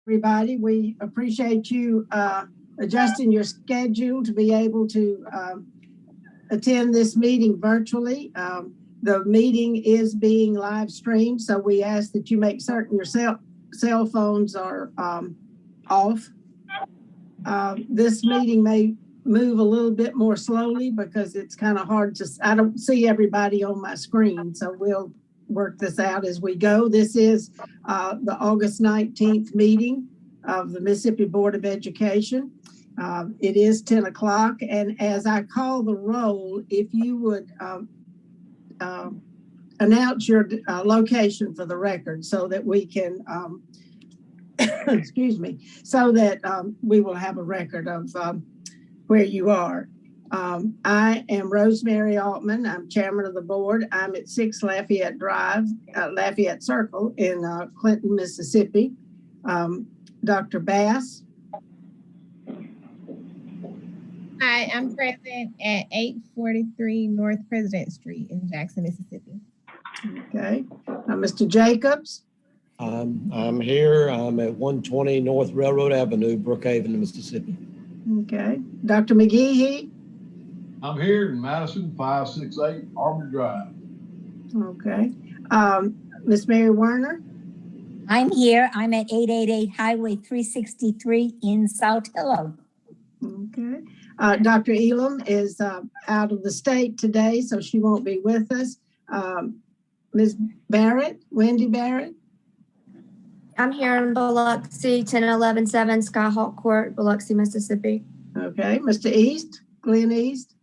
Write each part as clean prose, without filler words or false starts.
Everybody, we appreciate you adjusting your schedule to be able to attend this meeting virtually. The meeting is being live streamed, so we ask that you make certain your cell phones are off. This meeting may move a little bit more slowly because it's kind of hard to, I don't see everybody on my screen, so we'll work this out as we go. This is the August 19th meeting of the Mississippi Board of Education. It is 10 o'clock, and as I call the roll, if you would announce your location for the record so that we can, excuse me, so that we will have a record of where you are. I am Rosemary Altman. I'm chairman of the board. I'm at 6 Lafayette Drive, Lafayette Circle in Clinton, Mississippi. Dr. Bass. Hi, I'm present at 843 North President Street in Jackson, Mississippi. Okay. Mr. Jacobs. I'm here. I'm at 120 North Railroad Avenue, Brookhaven, Mississippi. Okay. Dr. McGehee. I'm here in Madison, 568 Arbor Drive. Okay. Miss Mary Werner. I'm here. I'm at 888 Highway 363 in South Hillo. Okay. Dr. Elam is out of the state today, so she won't be with us. Ms. Barrett, Wendy Barrett. I'm here in Biloxi, 10117 Skyhawk Court, Biloxi, Mississippi. Okay. Mr. East, Glenn East.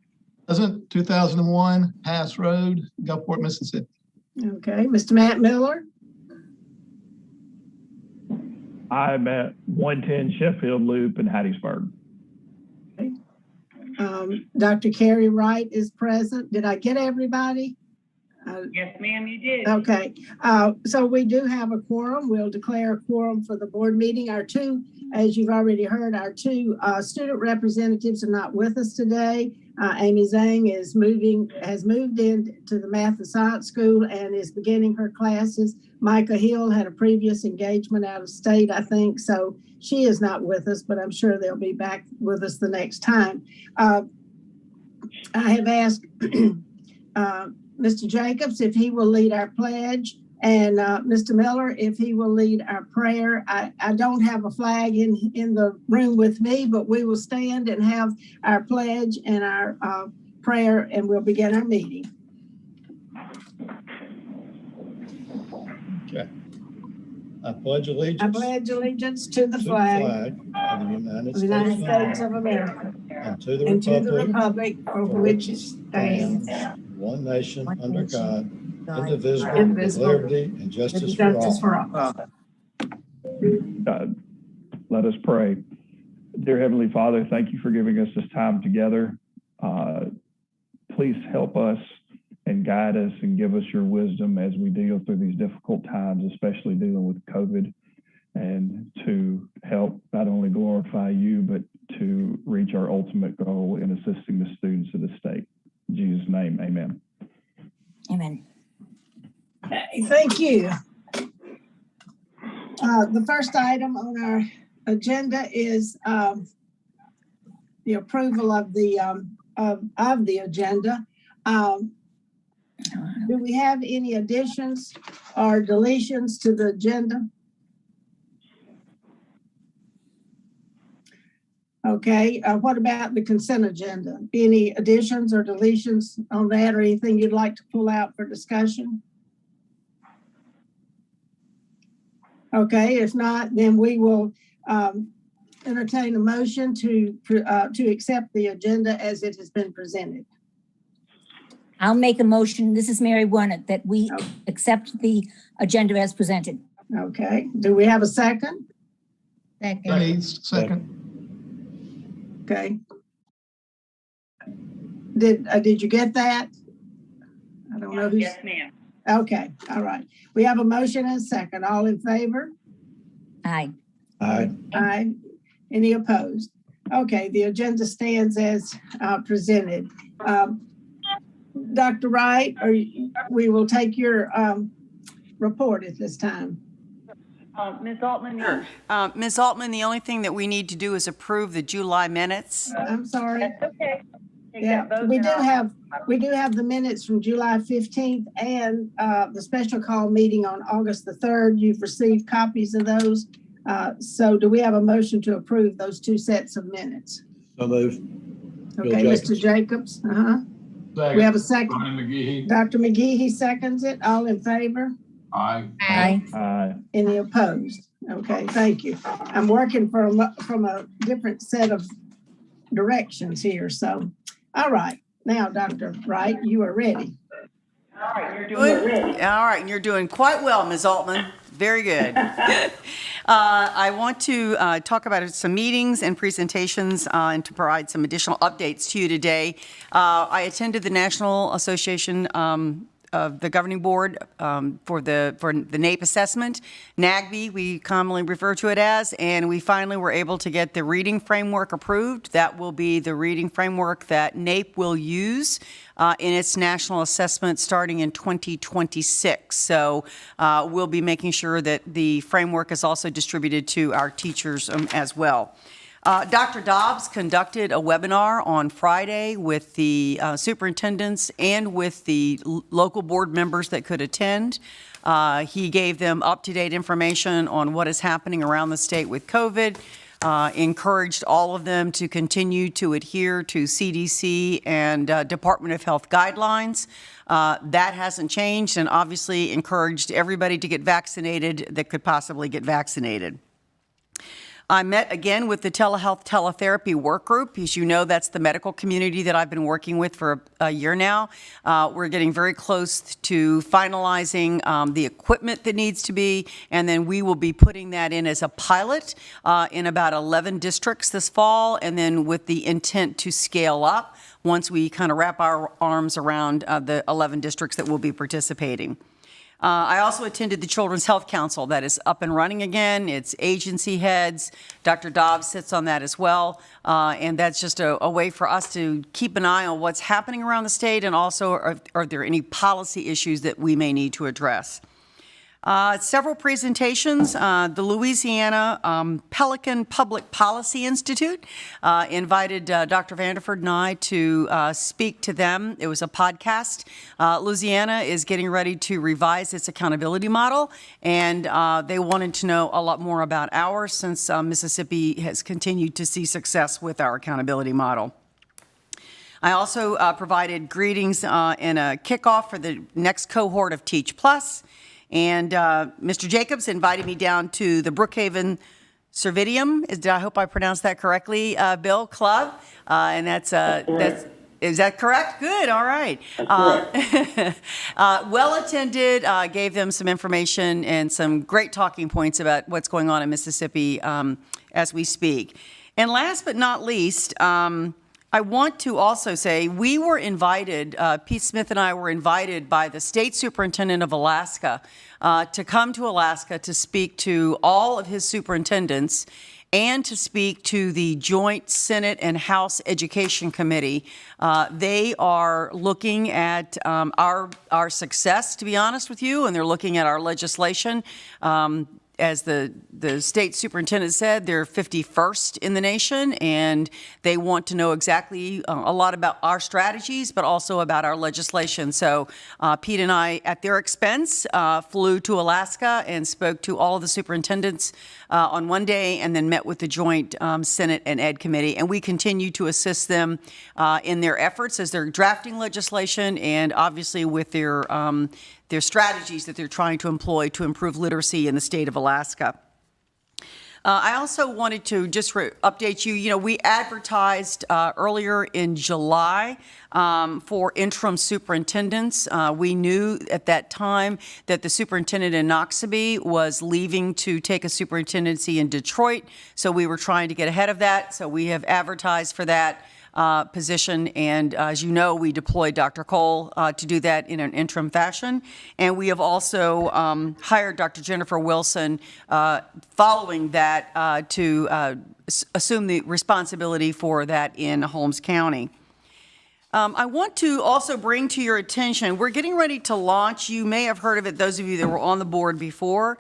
Present, 2001 Pass Road, Gulfport, Mississippi. Okay. Mr. Matt Miller. I'm at 110 Sheffield Loop in Hattiesburg. Okay. Dr. Carrie Wright is present. Did I get everybody? Yes, ma'am, you did. Okay. So we do have a quorum. We'll declare a quorum for the board meeting. Our two, as you've already heard, our two student representatives are not with us today. Amy Zhang has moved into the Math and Science School and is beginning her classes. Micah Hill had a previous engagement out of state, I think, so she is not with us, but I'm sure they'll be back with us the next time. I have asked Mr. Jacobs if he will lead our pledge, and Mr. Miller if he will lead our prayer. I don't have a flag in the room with me, but we will stand and have our pledge and our prayer, and we'll begin our meeting. Okay. I pledge allegiance. I pledge allegiance to the flag of the United States of America and to the republic for which it stands, one nation under God, indivisible, with liberty and justice for all. Let us pray. Dear Heavenly Father, thank you for giving us this time together. Please help us and guide us and give us your wisdom as we deal through these difficult times, especially dealing with COVID, and to help not only glorify you, but to reach our ultimate goal in assisting the students of the state. In Jesus' name, amen. Amen. Thank you. The first item on our agenda is the approval of the agenda. Do we have any additions or deletions to the agenda? Okay, what about the consent agenda? Any additions or deletions on that, or anything you'd like to pull out for discussion? Okay, if not, then we will entertain a motion to accept the agenda as it has been presented. I'll make a motion. This is Mary Werner, that we accept the agenda as presented. Okay, do we have a second? Second. Okay. Did you get that? I don't know who's. Yes, ma'am. Okay, all right. We have a motion and a second. All in favor? Aye. Aye. Aye. Any opposed? Okay, the agenda stands as presented. Dr. Wright, we will take your report at this time. Ms. Altman? Ms. Altman, the only thing that we need to do is approve the July minutes. I'm sorry. That's okay. Take Yeah, that vote we and do I'll- have the minutes from July 15th and the special call meeting on August the 3rd. You've received copies of those. So do we have a motion to approve those two sets of minutes? So moved. Bill Okay, Mr. Jacobs. We have a second. Brian McGee. Dr. McGee, he seconds it. All in favor? Aye. Aye. Any opposed? Okay, thank you. I'm working from a different set of directions here, so. All right, now, Dr. Wright, you are ready. All right, you're doing Good. All right, you're doing quite well, Ms. Altman. Very good. I want to talk about some meetings and presentations and to provide some additional updates to you today. I attended the National Association of the Governing Board for the NAEP assessment, NAGB, we commonly refer to it as, and we finally were able to get the reading framework approved. That will be the reading framework that NAEP will use in its national assessment starting in 2026. So we'll be making sure that the framework is also distributed to our teachers as well. Dr. Dobbs conducted a webinar on Friday with the superintendents and with the local board members that could attend. He gave them up-to-date information on what is happening around the state with COVID, encouraged all of them to continue to adhere to CDC and Department of Health guidelines. That hasn't changed, and obviously encouraged everybody to get vaccinated that could possibly get vaccinated. I met again with the telehealth teletherapy work group. As you know, that's the medical community that I've been working with for a year now. We're getting very close to finalizing the equipment that needs to be, and then we will be putting that in as a pilot in about 11 districts this fall, and then with the intent to scale up once we kind of wrap our arms around the 11 districts that will be participating. I also attended the Children's Health Council that is up and running again. It's agency heads. Dr. Dobbs sits on that as well. And that's just a way for us to keep an eye on what's happening around the state, and also are there any policy issues that we may need to address. Several presentations. The Louisiana Pelican Public Policy Institute invited Dr. Vanderford and I to speak to them. It was a podcast. Louisiana is getting ready to revise its accountability model, and they wanted to know a lot more about ours since Mississippi has continued to see success with our accountability model. I also provided greetings and a kickoff for the next cohort of Teach Plus. And Mr. Jacobs invited me down to the Brookhaven Cervidium. I hope I pronounced that correctly, Bill, Club. And is that correct? Good, all right. Well attended, gave them some information and some great talking points about what's going on in Mississippi as we speak. And last but not least, I want to also say we were invited, Pete Smith and I were invited by the State Superintendent of Alaska to come to Alaska to speak to all of his superintendents and to speak to the Joint Senate and House Education Committee. They are looking at our success, to be honest with you, and they're looking at our legislation. As the state superintendent said, they're 51st in the nation, and they want to know exactly a lot about our strategies, but also about our legislation. So Pete and I, at their expense, flew to Alaska and spoke to all of the superintendents on one day, and then met with the Joint Senate and Ed Committee. And we continue to assist them in their efforts as they're drafting legislation, and obviously with their strategies that they're trying to employ to improve literacy in the state of Alaska. I also wanted to just update you. You know, we advertised earlier in July for interim superintendents. We knew at that time that the superintendent in Noxubee was leaving to take a superintendency in Detroit, so we were trying to get ahead of that. So we have advertised for that position, and as you know, we deployed Dr. Cole to do that in an interim fashion, and we have also hired Dr. Jennifer Wilson following that to assume the responsibility for that in Holmes County. I want to also bring to your attention, we're getting ready to launch, you may have heard of it, those of you that were on the board before,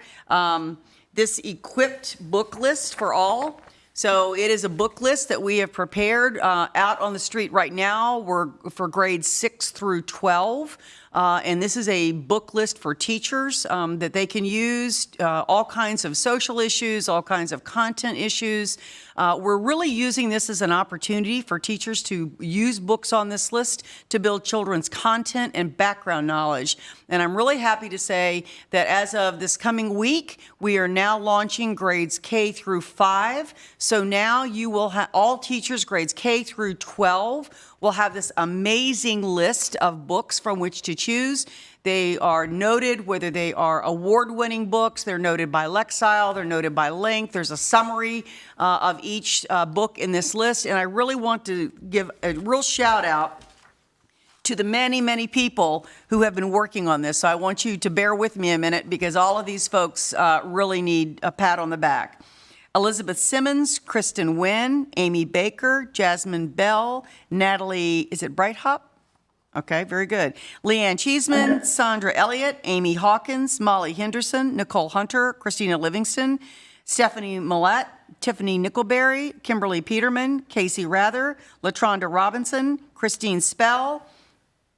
this equipped book list for all. So it is a book list that we have prepared out on the street right now. We're for grades 6 through 12. And this is a book list for teachers that they can use, all kinds of social issues, all kinds of content issues. We're really using this as an opportunity for teachers to use books on this list to build children's content and background knowledge. And I'm really happy to say that as of this coming week, we are now launching grades K through 5. So now you will have all teachers, grades K through 12, will have this amazing list of books from which to choose. They are noted, whether they are award-winning books, they're noted by Lexile, they're noted by length. There's a summary of each book in this list. And I really want to give a real shout out to the many, many people who have been working on this. So I want you to bear with me a minute because all of these folks really need a pat on the back. Elizabeth Simmons, Kristen Wynn, Amy Baker, Jasmine Bell, Natalie, is it Brighthop? Okay, very good. Leanne Cheeseman, Sandra Elliott, Amy Hawkins, Molly Henderson, Nicole Hunter, Christina Livingston, Stephanie Millette, Tiffany Nickelberry, Kimberly Peterman, Casey Rather, LaTronda Robinson, Christine Spell,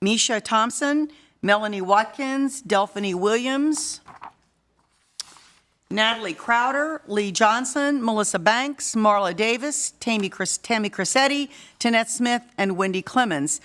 Misha Thompson, Melanie Watkins, Delphine Williams, Natalie Crowder, Lee Johnson, Melissa Banks, Marla Davis, Tammy Crissetti, Tanette Smith, and Wendy Clemens.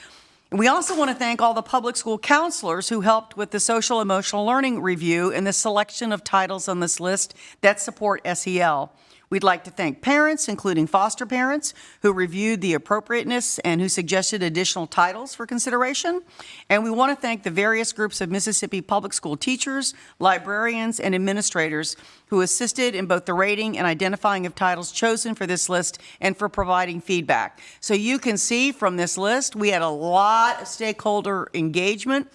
And we also want to thank all the public school counselors who helped with the social emotional learning review and the selection of titles on this list that support SEL. We'd like to thank parents, including foster parents, who reviewed the appropriateness and who suggested additional titles for consideration. And we want to thank the various groups of Mississippi public school teachers, librarians, and administrators who assisted in both the rating and identifying of titles chosen for this list and for providing feedback. So you can see from this list, we had a lot of stakeholder engagement.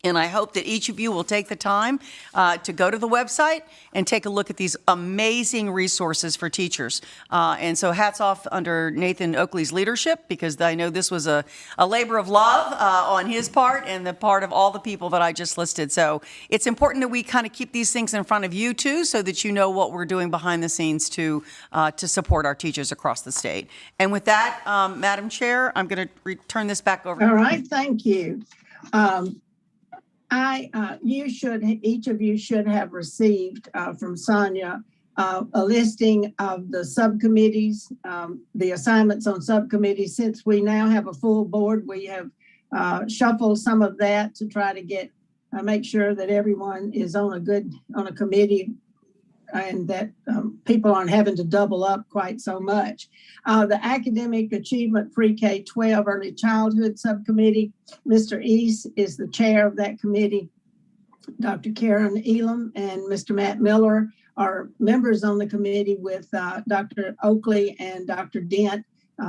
And I hope that each of you will take the time to go to the website and take a look at these amazing resources for teachers. And so hats off under Nathan Oakley's leadership, because I know this was a labor of love on his part and the part of all the people that I just listed. So it's important that we kind of keep these things in front of you too, so that you know what we're doing behind the scenes to support our teachers across the state. And with that, Madam Chair, I'm going to return this back over. All right, thank you. Each of you should have received from Sonia a listing of the subcommittees, the assignments on subcommittees. Since we now have a full board, we have shuffled some of that to try to make sure that everyone is on a committee and that people aren't having to double up quite so much. The Academic Achievement Pre-K-12 Early Childhood Subcommittee, Mr. East is the chair of that committee. Dr. Karen Elam and Mr. Matt Miller are members on the committee with Dr. Oakley and Dr. Dent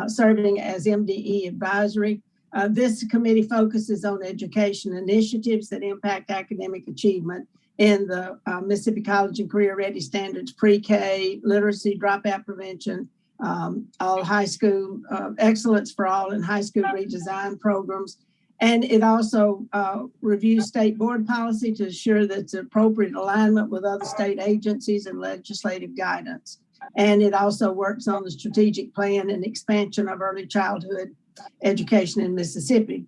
serving as MDE advisory. This committee focuses on education initiatives that impact academic achievement in the Mississippi College and Career Ready Standards, pre-K, literacy, dropout prevention, all high school, excellence for all and high school redesign programs. And it also reviews state board policy to ensure that it's appropriate alignment with other state agencies and legislative guidance. And it also works on the strategic plan and expansion of early childhood education in Mississippi.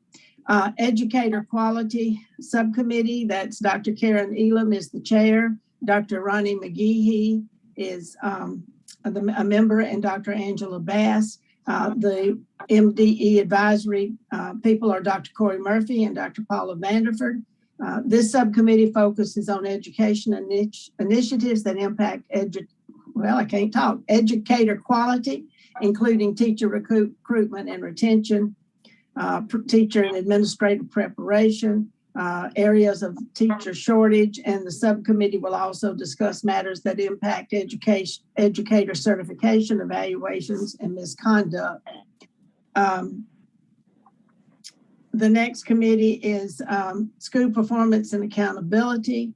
Educator Quality Subcommittee, that's Dr. Karen Elam is the chair. Dr. Ronnie McGehee is a member, and Dr. Angela Bass. The MDE advisory people are Dr. Corey Murphy and Dr. Paula Vanderford. This subcommittee focuses on education initiatives that impact educator quality, including teacher recruitment and retention, teacher and administrative preparation, areas of teacher shortage, and the subcommittee will also discuss matters that impact educator certification, evaluations, and misconduct. The next committee is school performance and accountability.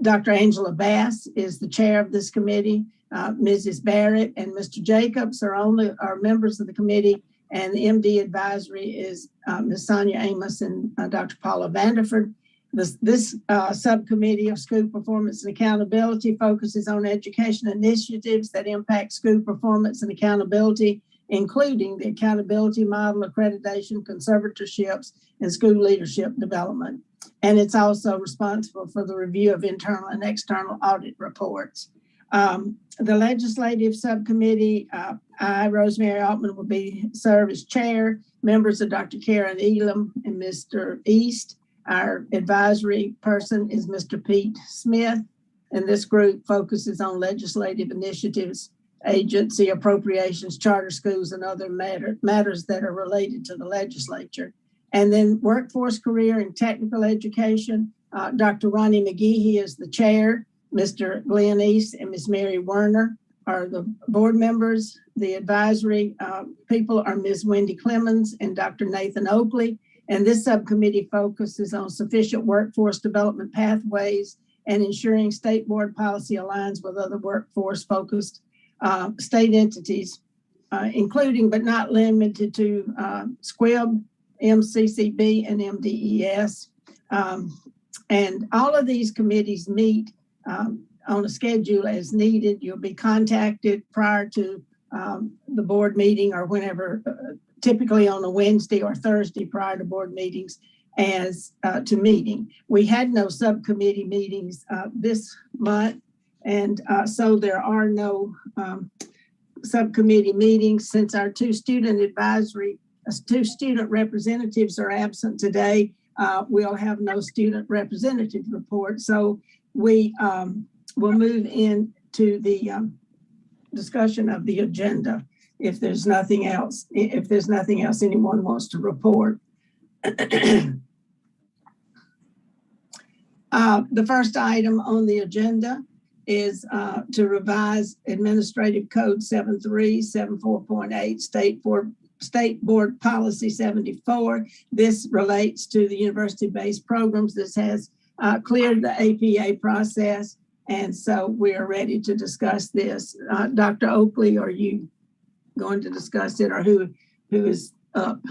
Dr. Angela Bass is the chair of this committee. Mrs. Barrett and Mr. Jacobs are members of the committee. And the MD advisory is Ms. Sonia Amos and Dr. Paula Vanderford. This subcommittee of school performance and accountability focuses on education initiatives that impact school performance and accountability, including the accountability model, accreditation, conservatorships, and school leadership development. And it's also responsible for the review of internal and external audit reports. The legislative subcommittee, I, Rosemary Altman, will serve as chair. Members are Dr. Karen Elam and Mr. East. Our advisory person is Mr. Pete Smith, and this group focuses on legislative initiatives, agency appropriations, charter schools, and other matters that are related to the legislature. And then workforce, career, and technical education, Dr. Ronnie McGee, he is the chair. Mr. Glenn East and Ms. Mary Werner are the board members. The advisory people are Ms. Wendy Clemens and Dr. Nathan Oakley. And this subcommittee focuses on sufficient workforce development pathways and ensuring state board policy aligns with other workforce-focused state entities, including but not limited to SQUIB, MCCB, and MDES. And all of these committees meet on a schedule as needed. You'll be contacted prior to the board meeting or whenever, typically on a Wednesday or Thursday prior to board meetings as to meeting. We had no subcommittee meetings this month, and so there are no subcommittee meetings since our two student representatives are absent today. We'll have no student representative report. So we will move into the discussion of the agenda. If there's nothing else anyone wants to report. The first item on the agenda is to revise Administrative Code 7374.8 State Board Policy 74. This relates to the university-based programs. This has cleared the APA process, and so we are ready to discuss this. Dr. Oakley, are you going to discuss it, or who is up?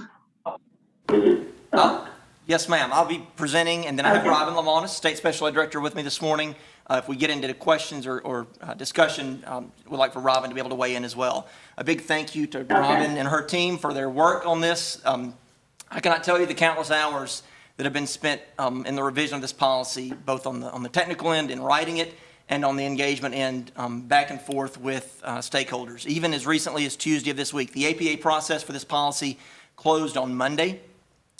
Yes, ma'am. I'll be presenting, and then I have Robin Lamonis, State Special Ed Director, with me this morning. If we get into the questions or discussion, we'd like for Robin to be able to weigh in as well. A big thank you to Robin and her team for their work on this. I cannot tell you the countless hours that have been spent in the revision of this policy, both on the technical end in writing it and on the engagement end, back and forth with stakeholders. Even as recently as Tuesday of this week, the APA process for this policy closed on Monday,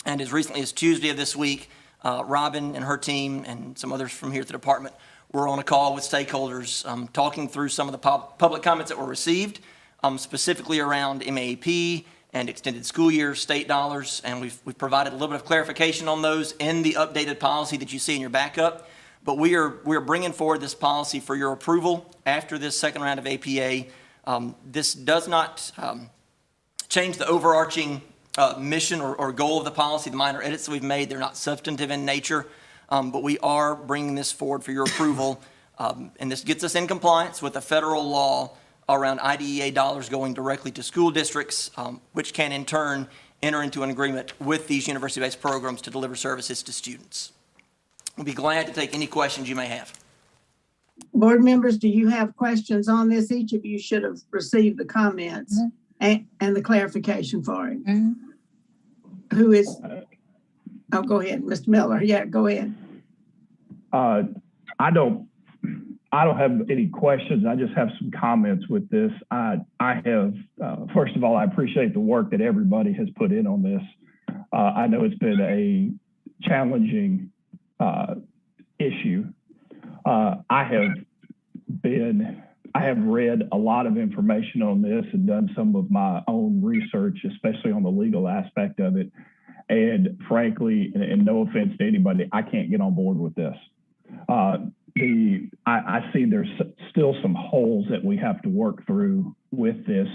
and as recently as Tuesday of this week, Robin and her team and some others from here at the department were on a call with stakeholders talking through some of the public comments that were received, specifically around MAP and extended school year state dollars, and we've provided a little bit of clarification on those in the updated policy that you see in your backup. But we are bringing forward this policy for your approval after this second round of APA. This does not change the overarching mission or goal of the policy. The minor edits that we've made, they're not substantive in nature, but we are bringing this forward for your approval. And this gets us in compliance with the federal law around IDEA dollars going directly to school districts, which can in turn enter into an agreement with these university-based programs to deliver services to students. We'll be glad to take any questions you may have. Board members, do you have questions on this? Each of you should have received the comments and the clarification for it. Who is, oh, go ahead, Mr. Miller. Yeah, go ahead. I don't have any questions. I just have some comments with this. I have, first of all, I appreciate the work that everybody has put in on this. I know it's been a challenging issue. I have read a lot of information on this and done some of my own research, especially on the legal aspect of it. And frankly, and no offense to anybody, I can't get on board with this. I see there's still some holes that we have to work through with this.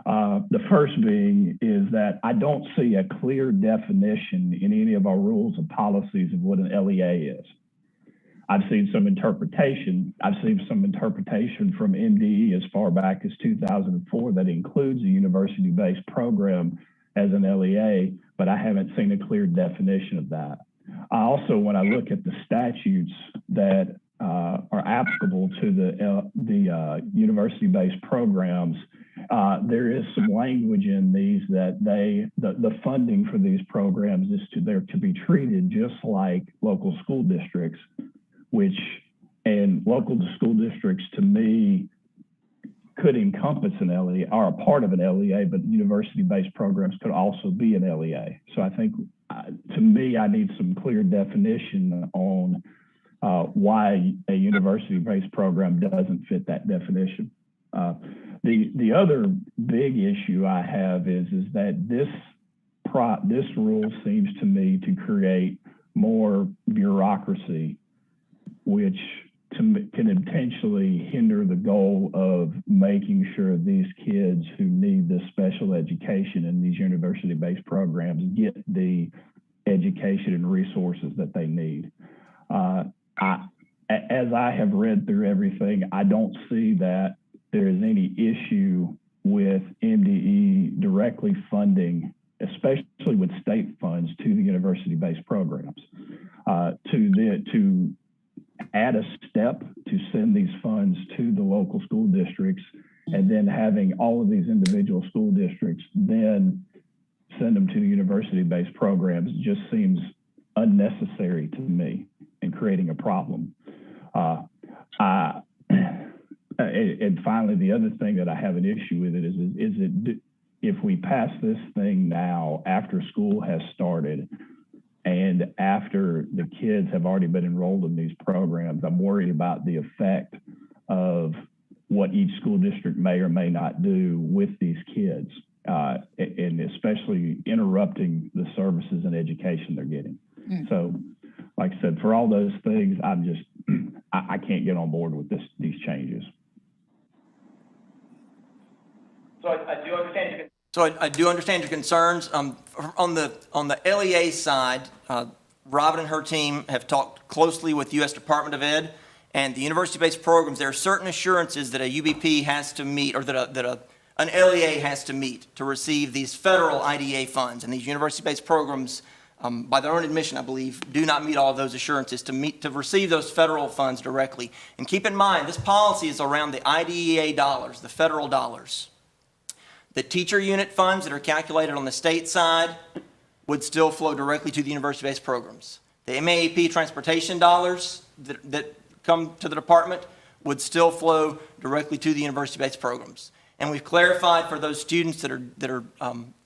The first being is that I don't see a clear definition in any of our rules and policies of what an LEA is. I've seen some interpretation. I've seen some interpretation from MDE as far back as 2004 that includes a university-based program as an LEA, but I haven't seen a clear definition of that. I also, when I look at the statutes that are applicable to the university-based programs, there is some language in these that the funding for these programs is they're to be treated just like local school districts, and local school districts to me could encompass an LEA or a part of an LEA, but university-based programs could also be an LEA. So I think, to me, I need some clear definition on why a university-based program doesn't fit that definition. The other big issue I have is that this rule seems to me to create more bureaucracy, which can potentially hinder the goal of making sure these kids who need this special education in these university-based programs get the education and resources that they need. As I have read through everything, I don't see that there is any issue with MDE directly funding, especially with state funds, to the university-based programs. To add a step to send these funds to the local school districts, and then having all of these individual school districts then send them to the university-based programs just seems unnecessary to me and creating a problem. And finally, the other thing that I have an issue with it is if we pass this thing now after school has started and after the kids have already been enrolled in these programs, I'm worried about the effect of what each school district may or may not do with these kids, and especially interrupting the services and education they're getting. So, like I said, for all those things, I can't get on board with these changes. So I do understand your concerns. On the LEA side, Robin and her team have talked closely with U.S. Department of Ed and the university-based programs. There are certain assurances that a UBP has to meet, or that an LEA has to meet to receive these federal IDA funds. And these university-based programs, by their own admission, I believe, do not meet all of those assurances to receive those federal funds directly. And keep in mind, this policy is around the IDEA dollars, the federal dollars. The teacher unit funds that are calculated on the state side would still flow directly to the university-based programs. The MAEP transportation dollars that come to the department would still flow directly to the university-based programs. And we've clarified for those students that are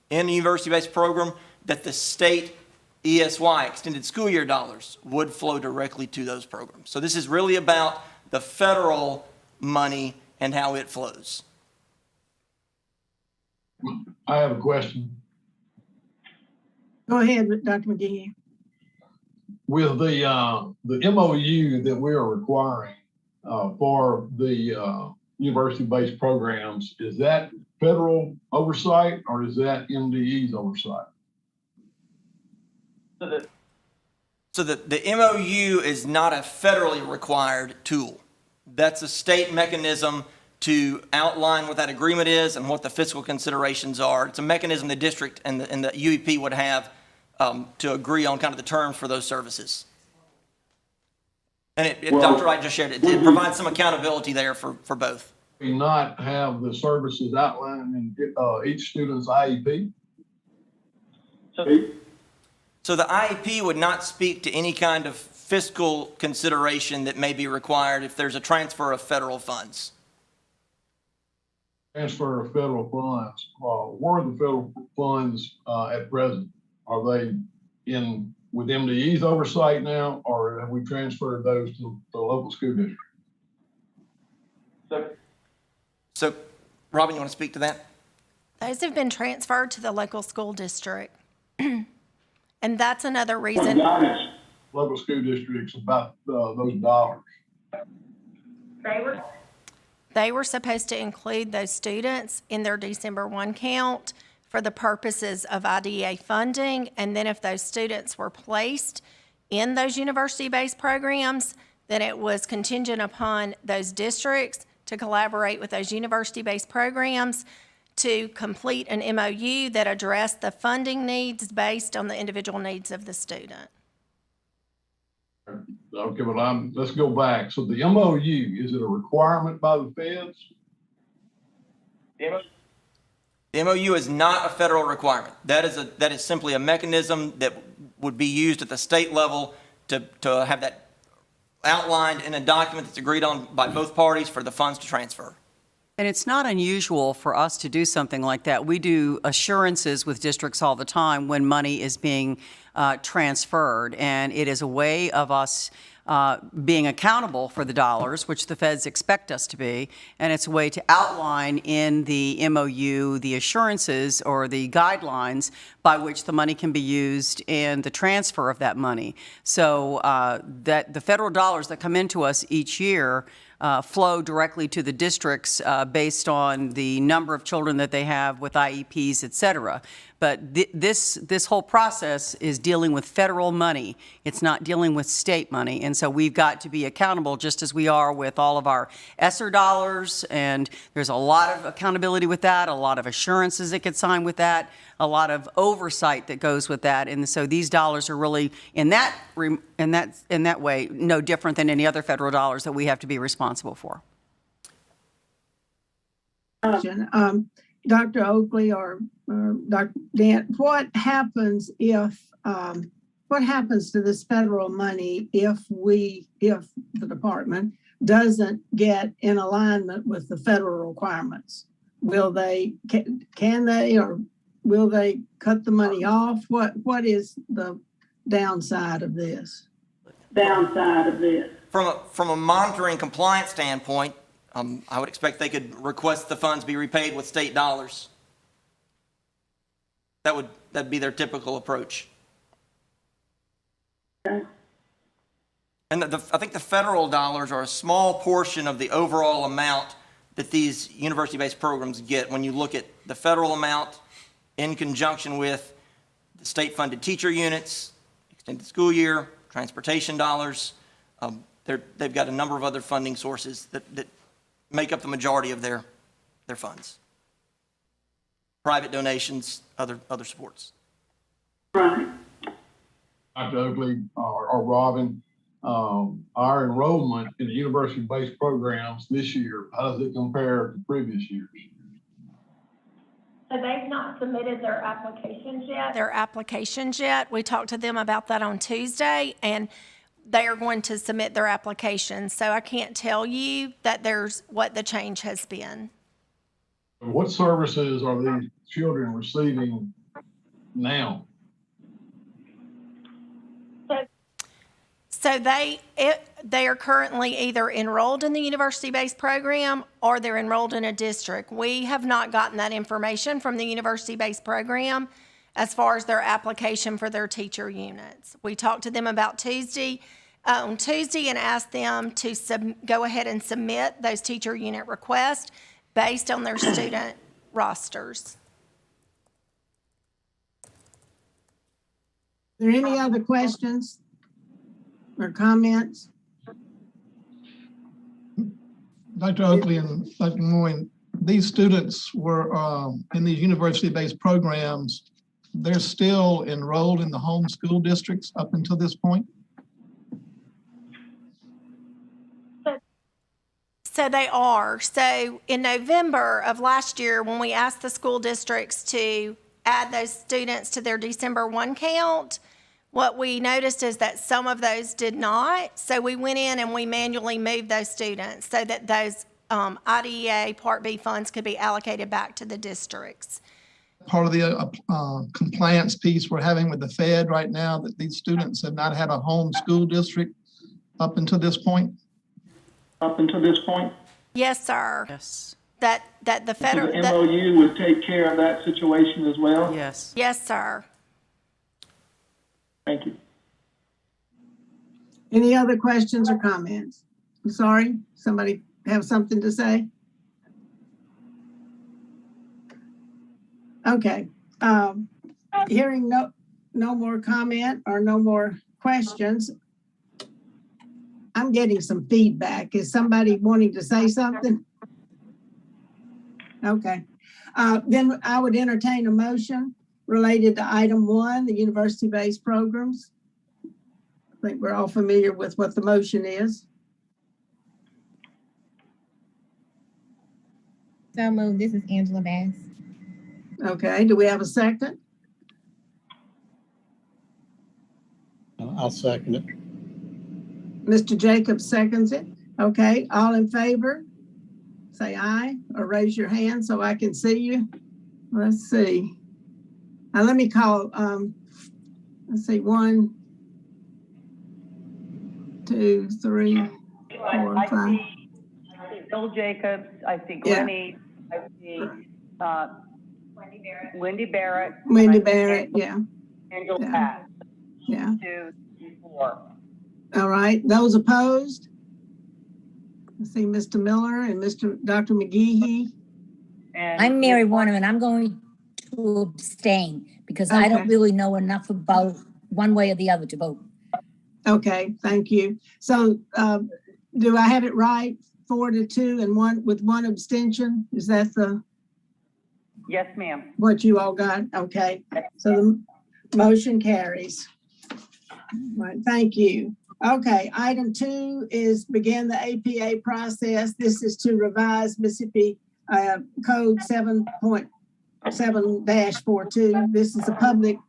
in the university-based program that the state ESY, extended school year dollars, would flow directly to those programs. So this is really about the federal money and how it flows. I have a question. Go ahead, Dr. McGee. With the MOU that we are requiring for the university-based programs, is that federal oversight or is that MDE's oversight? So the MOU is not a federally required tool. That's a state mechanism to outline what that agreement is and what the fiscal considerations are. It's a mechanism the district and the UEP would have to agree on kind of the terms for those services. And Dr. Wright just shared it. It provides some accountability there for both. We not have the services outlined in each student's IEP? So the IEP would not speak to any kind of fiscal consideration that may be required if there's a transfer of federal funds. Transfer of federal funds. Where are the federal funds at present? Are they with MDE's oversight now, or have we transferred those to the local school district? So, Robin, you want to speak to that? Those have been transferred to the local school district. And that's another reason. Local school districts about those dollars. They were supposed to include those students in their December 1 count for the purposes of IDEA funding. And then if those students were placed in those university-based programs, then it was contingent upon those districts to collaborate with those university-based programs to complete an MOU that addressed the funding needs based on the individual needs of the student. Okay, well, let's go back. So the MOU, is it a requirement by the feds? The MOU is not a federal requirement. That is simply a mechanism that would be used at the state level to have that outlined in a document that's agreed on by both parties for the funds to transfer. And it's not unusual for us to do something like that. We do assurances with districts all the time when money is being transferred, and it is a way of us being accountable for the dollars, which the feds expect us to be, and it's a way to outline in the MOU the assurances or the guidelines by which the money can be used and the transfer of that money. So that the federal dollars that come into us each year flow directly to the districts based on the number of children that they have with IEPs, et cetera. But this whole process is dealing with federal money. It's not dealing with state money. And so we've got to be accountable just as we are with all of our ESSER dollars. And there's a lot of accountability with that, a lot of assurances that get signed with that, a lot of oversight that goes with that. And so these dollars are really, in that way, no different than any other federal dollars that we have to be responsible for. Dr. Oakley or Dr. Dent, what happens to this federal money if the department doesn't get in alignment with the federal requirements? Will they, can they, or will they cut the money off? What is the downside of this? From a monitoring compliance standpoint, I would expect they could request the funds be repaid with state dollars. That'd be their typical approach. Okay. And I think the federal dollars are a small portion of the overall amount that these university-based programs get when you look at the federal amount in conjunction with the state-funded teacher units, extended school year, transportation dollars. They've got a number of other funding sources that make up the majority of their funds. Private donations, other supports. Right. Dr. Oakley or Robin, our enrollment in the university-based programs this year, how does it compare to previous years? So they've not submitted their applications yet. We talked to them about that on Tuesday, and they are going to submit their applications. So I can't tell you that what the change has been. What services are these children receiving now? So they are currently either enrolled in the university-based program or they're enrolled in a district. We have not gotten that information from the university-based program as far as their application for their teacher units. We talked to them about on Tuesday and asked them to go ahead and submit those teacher unit requests based on their student rosters. Are there any other questions or comments? Dr. Oakley and Dr. Moyne, these students were in these university-based programs. They're still enrolled in the home school districts up until this point? So they are. So in November of last year, when we asked the school districts to add those students to their December 1 count, what we noticed is that some of those did not. So we went in and we manually moved those students so that those IDEA Part B funds could be allocated back to the districts. Part of the compliance piece we're having with the Fed right now, that these students have not had a home school district up until this point? Yes, sir. Yes. That the federal... So the MOU would take care of that situation as well? Yes. Yes, sir. Thank you. Any other questions or comments? I'm sorry, somebody have something to say? Okay. Hearing no more comment or no more questions, I'm getting some feedback. Is somebody wanting to say something? Okay. Then I would entertain a motion related to item 1, the university-based programs. I think we're all familiar with what the motion is. So moved. This is Angela Bass. Okay, do we have a second? I'll second it. Mr. Jacobs seconds it. Okay, all in favor? Say aye or raise your hand so I can see you. Let's see. Now let me call, let's see, 1, 2, 3, 4, I 5. see Bill Jacobs, I see Glennie, I see Wendy Barrett. Wendy Barrett, yeah. Angela Yeah. Bass. Yeah. 2, 3, 4. All right, those opposed? I see Mr. Miller and Dr. McGehee. And I'm Mary Warner, and I'm going to abstain because I don't Okay. really know enough about one way or the other to vote. Okay, thank you. So do I have it right? 4-2 and 1 with 1 abstention? Is that Yes, ma'am. what you all got? Okay, so the motion carries. Right, thank you. Okay, item 2 is begin the APA process. This is to revise Mississippi Code 7.7-42. This is a public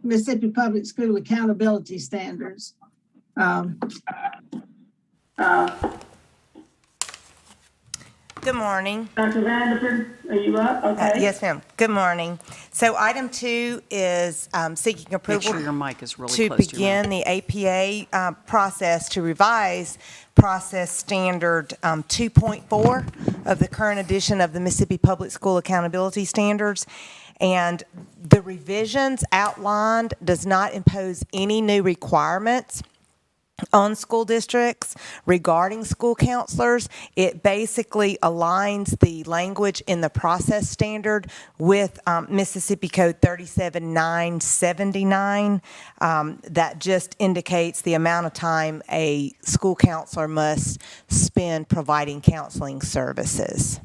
Mississippi Public School Accountability Standards. Good morning. Dr. Vanderpool, are you up? Okay. Yes, ma'am. Good morning. So item 2 is seeking Make approval sure your mic is really to close to your begin the APA process to revise process standard 2.4 of the current edition of the Mississippi Public School Accountability Standards. And the revisions outlined does not impose any new requirements on school districts regarding school counselors. It basically aligns the language in the process standard with Mississippi Code 37979. That just indicates the amount of time a school counselor must spend providing counseling services.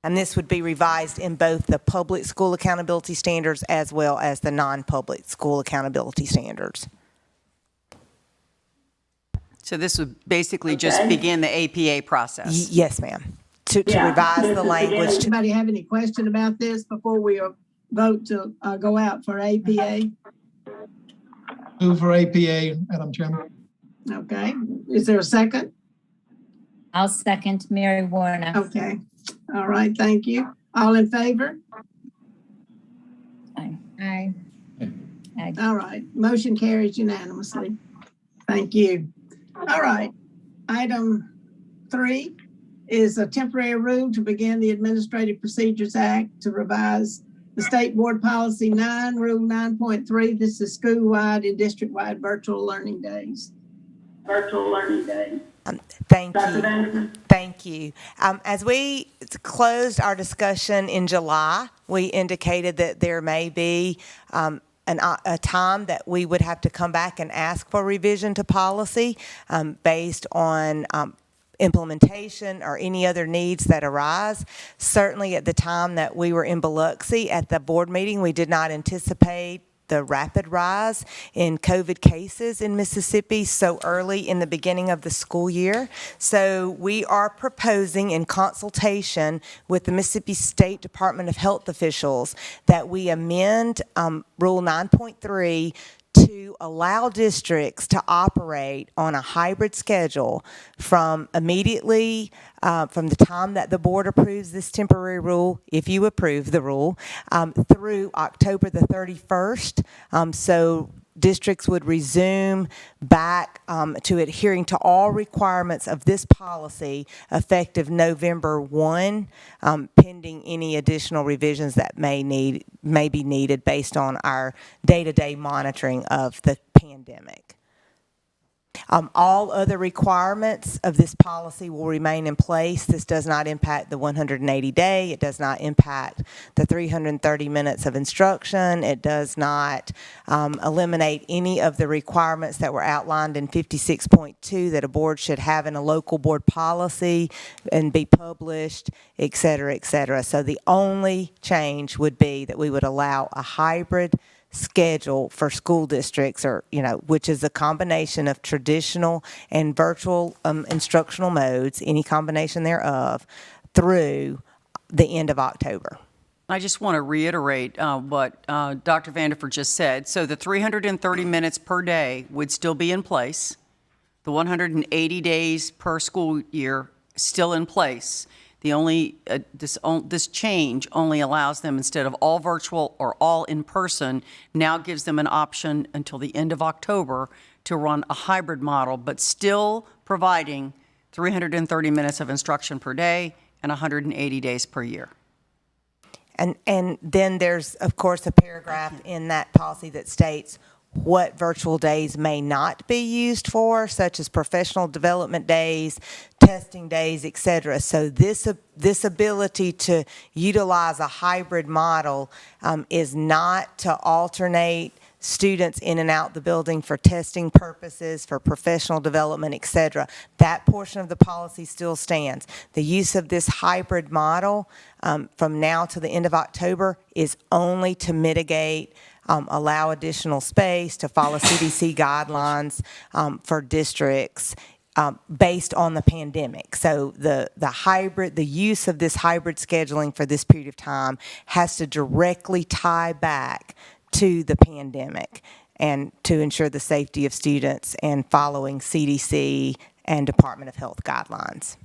And this would be revised in both the public school accountability standards as well as the non-public school accountability standards. So this would basically just begin the APA process. Yes, ma'am. To revise the language. Anybody have any question about this before we vote to go out for APA? Move for APA, Madam Chairman. Okay, is there a second? I'll second Mary Warner. Okay, all right, thank you. All in favor? Aye. Aye. Aye. All right, motion carries unanimously. Thank you. All right, item 3 is a temporary rule to begin the Administrative Procedures Act to revise the State Board Policy 9, Rule 9.3. This is school-wide and district-wide virtual learning days. Virtual learning days. Thank you. Thank you. As we closed our discussion in July, we indicated that there may be a time that we would have to come back and ask for revision to policy based on implementation or any other needs that arise. Certainly at the time that we were in Biloxi at the board meeting, we did not anticipate the rapid rise in COVID cases in Mississippi so early in the beginning of the school year. So we are proposing in consultation with the Mississippi State Department of Health officials that we amend Rule 9.3 to allow districts to operate on a hybrid schedule from immediately from the time that the board approves this temporary rule, if you approve the rule, through October the 31st. So districts would resume back to adhering to all requirements of this policy effective November 1, pending any additional revisions that may be needed based on our day-to-day monitoring of the pandemic. All other requirements of this policy will remain in place. This does not impact the 180-day. It does not impact the 330 minutes of instruction. It does not eliminate any of the requirements that were outlined in 56.2 that a board should have in a local board policy and be published, et cetera, et cetera. So the only change would be that we would allow a hybrid schedule for school districts, or, which is a combination of traditional and virtual instructional modes, any combination thereof, through the end of October. I just want to reiterate what Dr. Vanderford just said. So the 330 minutes per day would still be in place. The 180 days per school year still in place. The only this change only allows them, instead of all virtual or all in person, now gives them an option until the end of October to run a hybrid model, but still providing 330 minutes of instruction per day and 180 days per year. And then there's, of course, a paragraph in that policy that states what virtual days may not be used for, such as professional development days, testing days, et cetera. So this ability to utilize a hybrid model is not to alternate students in and out the building for testing purposes, for professional development, et cetera. That portion of the policy still stands. The use of this hybrid model from now to the end of October is only to mitigate, allow additional space, to follow CDC guidelines for districts based on the pandemic. So the use of this hybrid scheduling for this period of time has to directly tie back to the pandemic and to ensure the safety of students and following CDC and Department of Health guidelines.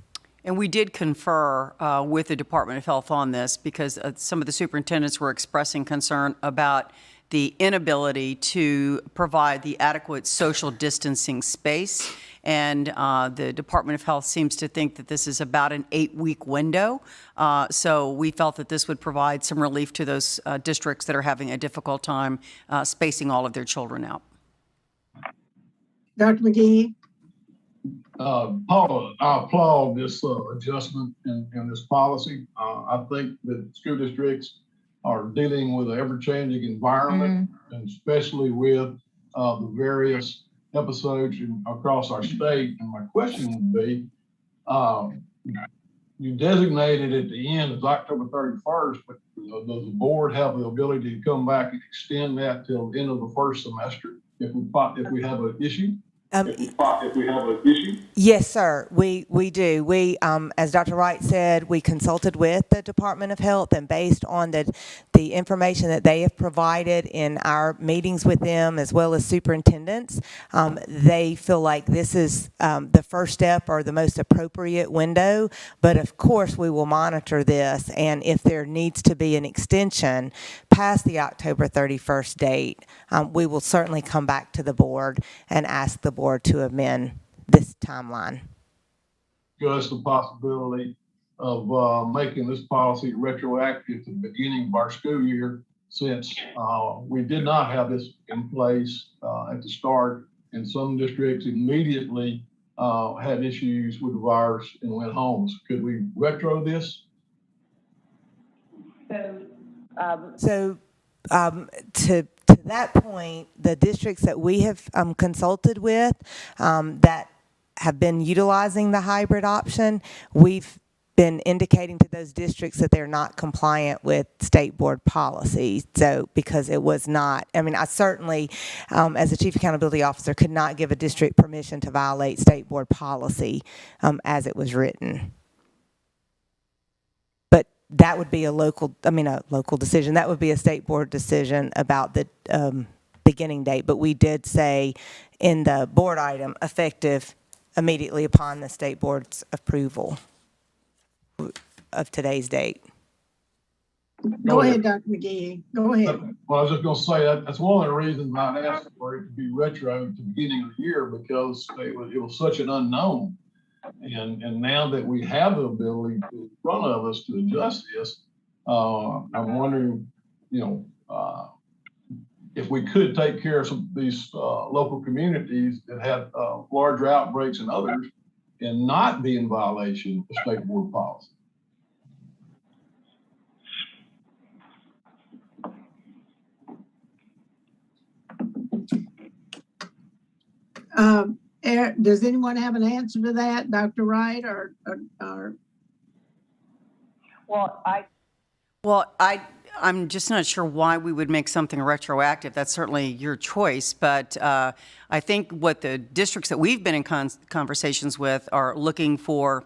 And we did confer with the Department of Health on this, because some of the superintendents were expressing concern about the inability to provide the adequate social distancing space. And the Department of Health seems to think that this is about an 8-week window. So we felt that this would provide some relief to those districts that are having a difficult time spacing all of their children out. Dr. McGee? Paula, I applaud this adjustment in this policy. I think that school districts are dealing with an ever-changing environment, and especially with the various episodes across our state. And my question would be, you designated at the end as October 31st, but does the board have the ability to come back and extend that till the end of the first semester if we have an issue? If we have an issue? Yes, sir, we do. We, as Dr. Wright said, we consulted with the Department of Health, and based on the information that they have provided in our meetings with them, as well as superintendents, they feel like this is the first step or the most appropriate window. But of course, we will monitor this, and if there needs to be an extension past the October 31st date, we will certainly come back to the board and ask the board to amend this timeline. Just the possibility of making this policy retroactive to the beginning of our school year, since we did not have this in place at the start, and some districts immediately had issues with the virus and went home. Could we retro this? So to that point, the districts that we have consulted with that have been utilizing the hybrid option, we've been indicating to those districts that they're not compliant with state board policy. So because it was not, I certainly, as a chief accountability officer, could not give a district permission to violate state board policy as it was written. But that would be a local decision. That would be a state board decision about the beginning date. But we did say in the board item, effective immediately upon the state board's approval of today's date. Go ahead, Dr. McGee. Go ahead. Well, I was just going to say that's one of the reasons I asked for it to be retro to the beginning of the year, because it was such an unknown. And now that we have the ability in front of us to adjust this, I'm wondering, if we could take care of some of these local communities that have larger outbreaks than others and not be in violation of state board policy. Does anyone have an answer to that, Dr. Wright or? Well, I I'm just not sure why we would make something retroactive. That's certainly your choice, but I think what the districts that we've been in conversations with are looking for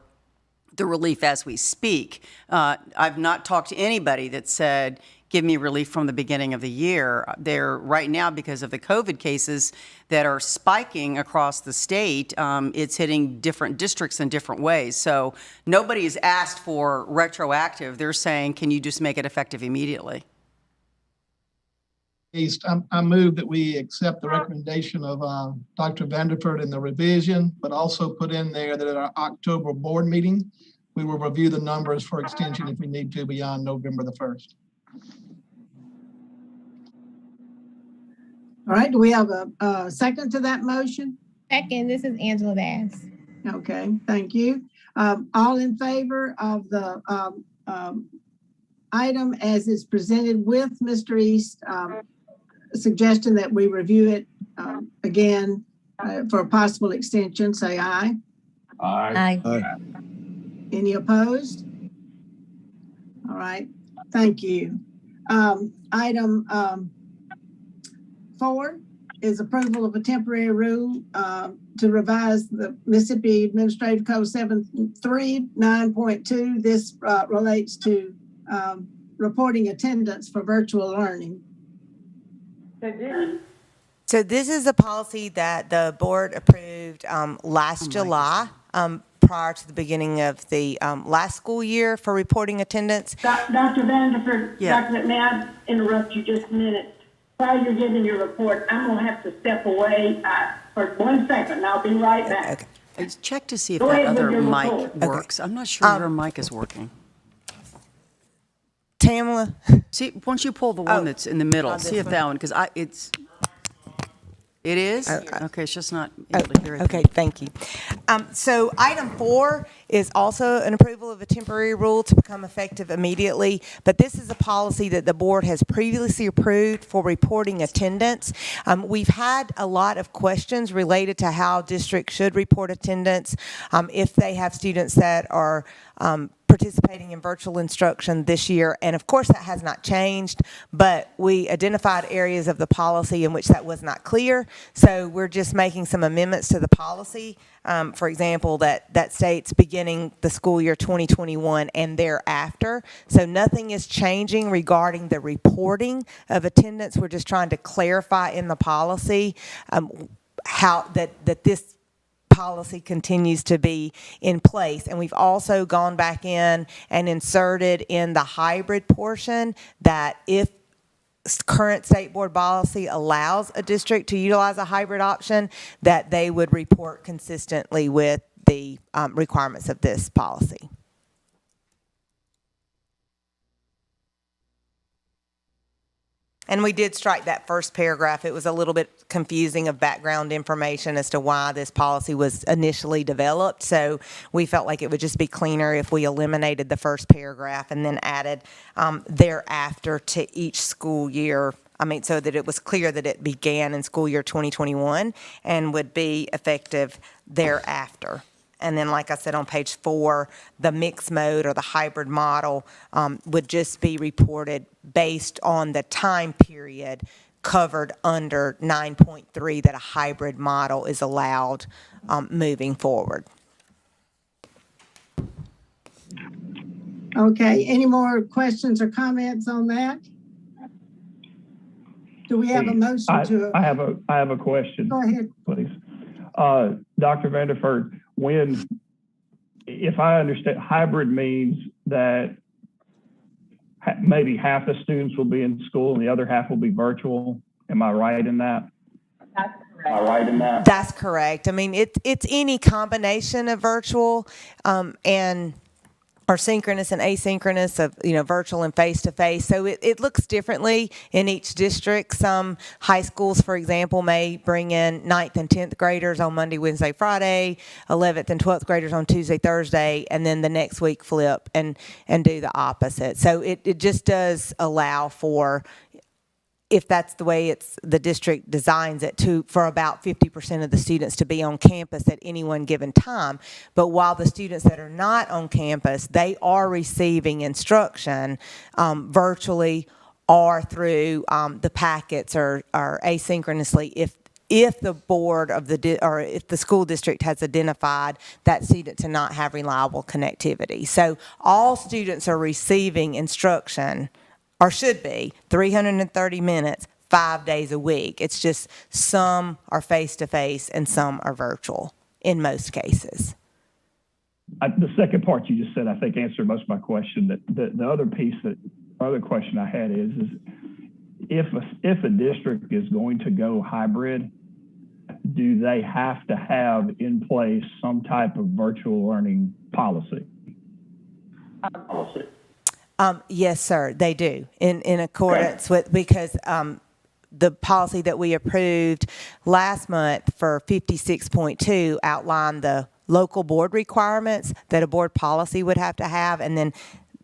the relief as we speak. I've not talked to anybody that said, give me relief from the beginning of the year. They're right now, because of the COVID cases that are spiking across the state, it's hitting different districts in different ways. So nobody has asked for retroactive. They're saying, can you just make it effective immediately? I move that we accept the recommendation of Dr. Vanderford in the revision, but also put in there that at our October board meeting, we will review the numbers for extension if we need to beyond November the 1st. All right, do we have a second to that motion? Second, this is Angela Bass. Okay, thank you. All in favor of the item as it's presented with Mr. East suggestion that we review it again for a possible extension, say aye. Aye. Aye. Any opposed? All right, thank you. Item 4 is approval of a temporary rule to revise the Mississippi Administrative Code 739.2. This relates to reporting attendance for virtual learning. So this is a policy that the board approved last July, prior to the beginning of the last school year for reporting attendance. Dr. Vanderford, Yeah. Dr. May I interrupt you just a minute? While you're giving your report, I'm going to have to step away for 1 second, and I'll be right back. Okay. Check to see if Go that ahead with other your mic report. works. I'm not sure your mic is working. Tamla? See, once you pull the one that's in the middle, see if that one, because it is? Okay, it's just not able to hear it. Okay, thank you. So item 4 is also an approval of a temporary rule to become effective immediately, but this is a policy that the board has previously approved for reporting attendance. We've had a lot of questions related to how districts should report attendance, if they have students that are participating in virtual instruction this year. And of course, that has not changed, but we identified areas of the policy in which that was not clear. So we're just making some amendments to the policy. For example, that states beginning the school year 2021 and thereafter. So nothing is changing regarding the reporting of attendance. We're just trying to clarify in the policy how that this policy continues to be in place. And we've also gone back in and inserted in the hybrid portion that if current state board policy allows a district to utilize a hybrid option, that they would report consistently with the requirements of this policy. And we did strike that first paragraph. It was a little bit confusing of background information as to why this policy was initially developed. So we felt like it would just be cleaner if we eliminated the first paragraph and then added thereafter to each school year. So that it was clear that it began in school year 2021 and would be effective thereafter. And then, like I said, on page 4, the mixed mode or the hybrid model would just be reported based on the time period covered under 9.3 that a hybrid model is allowed moving forward. Okay, any more questions or comments on that? Do we have a motion to? I have a question. Go ahead. Please. Dr. Vanderford, if I understand, hybrid means that maybe half the students will be in school and the other half will be virtual. Am I right in that? That's correct. That's correct. It's any combination of virtual and or synchronous and asynchronous of, virtual and face-to-face. So it looks differently in each district. Some high schools, for example, may bring in 9th and 10th graders on Monday, Wednesday, Friday, 11th and 12th graders on Tuesday, Thursday, and then the next week flip and do the opposite. So it just does allow for, if that's the way the district designs it, for about 50% of the students to be on campus at any one given time. But while the students that are not on campus, they are receiving instruction virtually or through the packets or asynchronously if the board of or if the school district has identified that student to not have reliable connectivity. So all students are receiving instruction, or should be, 330 minutes, 5 days a week. It's just some are face-to-face and some are virtual in most cases. The second part you just said, I think, answered most of my question. The other piece, other question I had is if a district is going to go hybrid, do they have to have in place some type of virtual learning policy? Yes, sir, they do, in accordance with, because the policy that we approved last month for 56.2 outlined the local board requirements that a board policy would have to have, and then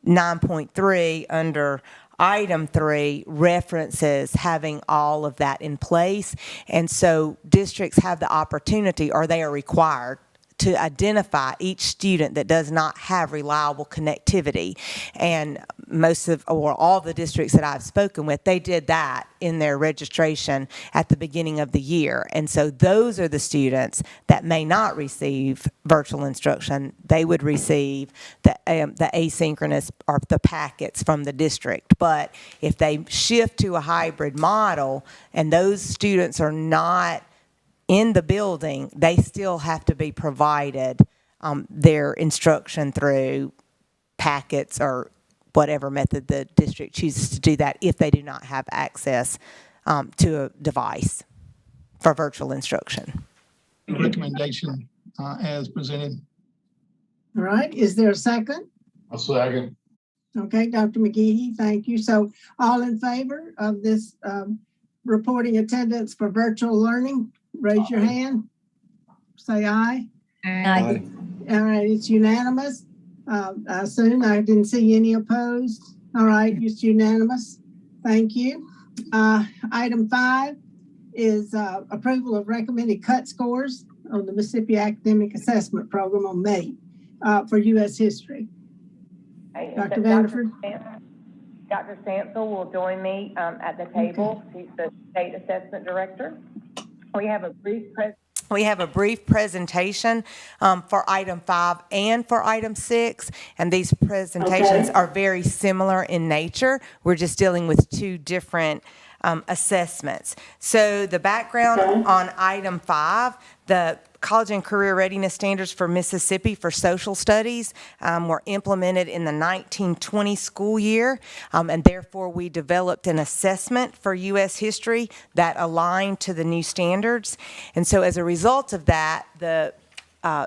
9.3 under item 3 references having all of that in place. And so districts have the opportunity, or they are required, to identify each student that does not have reliable connectivity. And most of, or all the districts that I've spoken with, they did that in their registration at the beginning of the year. And so those are the students that may not receive virtual instruction. They would receive the asynchronous or the packets from the district. But if they shift to a hybrid model and those students are not in the building, they still have to be provided their instruction through packets or whatever method the district chooses to do that if they do not have access to a device for virtual instruction. Recommendation as presented. All right, is there a second? A second. Okay, Dr. McGehee, thank you. So all in favor of this reporting attendance for virtual learning? Raise your hand. Say aye. Aye. All right, it's unanimous. I assume I didn't see any opposed. All right, it's unanimous. Thank you. Item 5 is approval of recommended cut scores on the Mississippi Academic Assessment Program on May for U.S. history. Hey, Dr. Vanderford? Dr. Stansel will join me at the table. Okay. She's the State Assessment Director. We have a brief presentation For item 5 and for item 6, and these presentations are very similar in nature. We're just dealing with two different assessments. So the background on item 5, the College and Career Readiness Standards for Mississippi for Social Studies were implemented in the 1920 school year, and therefore we developed an assessment for U.S. history that aligned to the new standards. And so as a result of that, the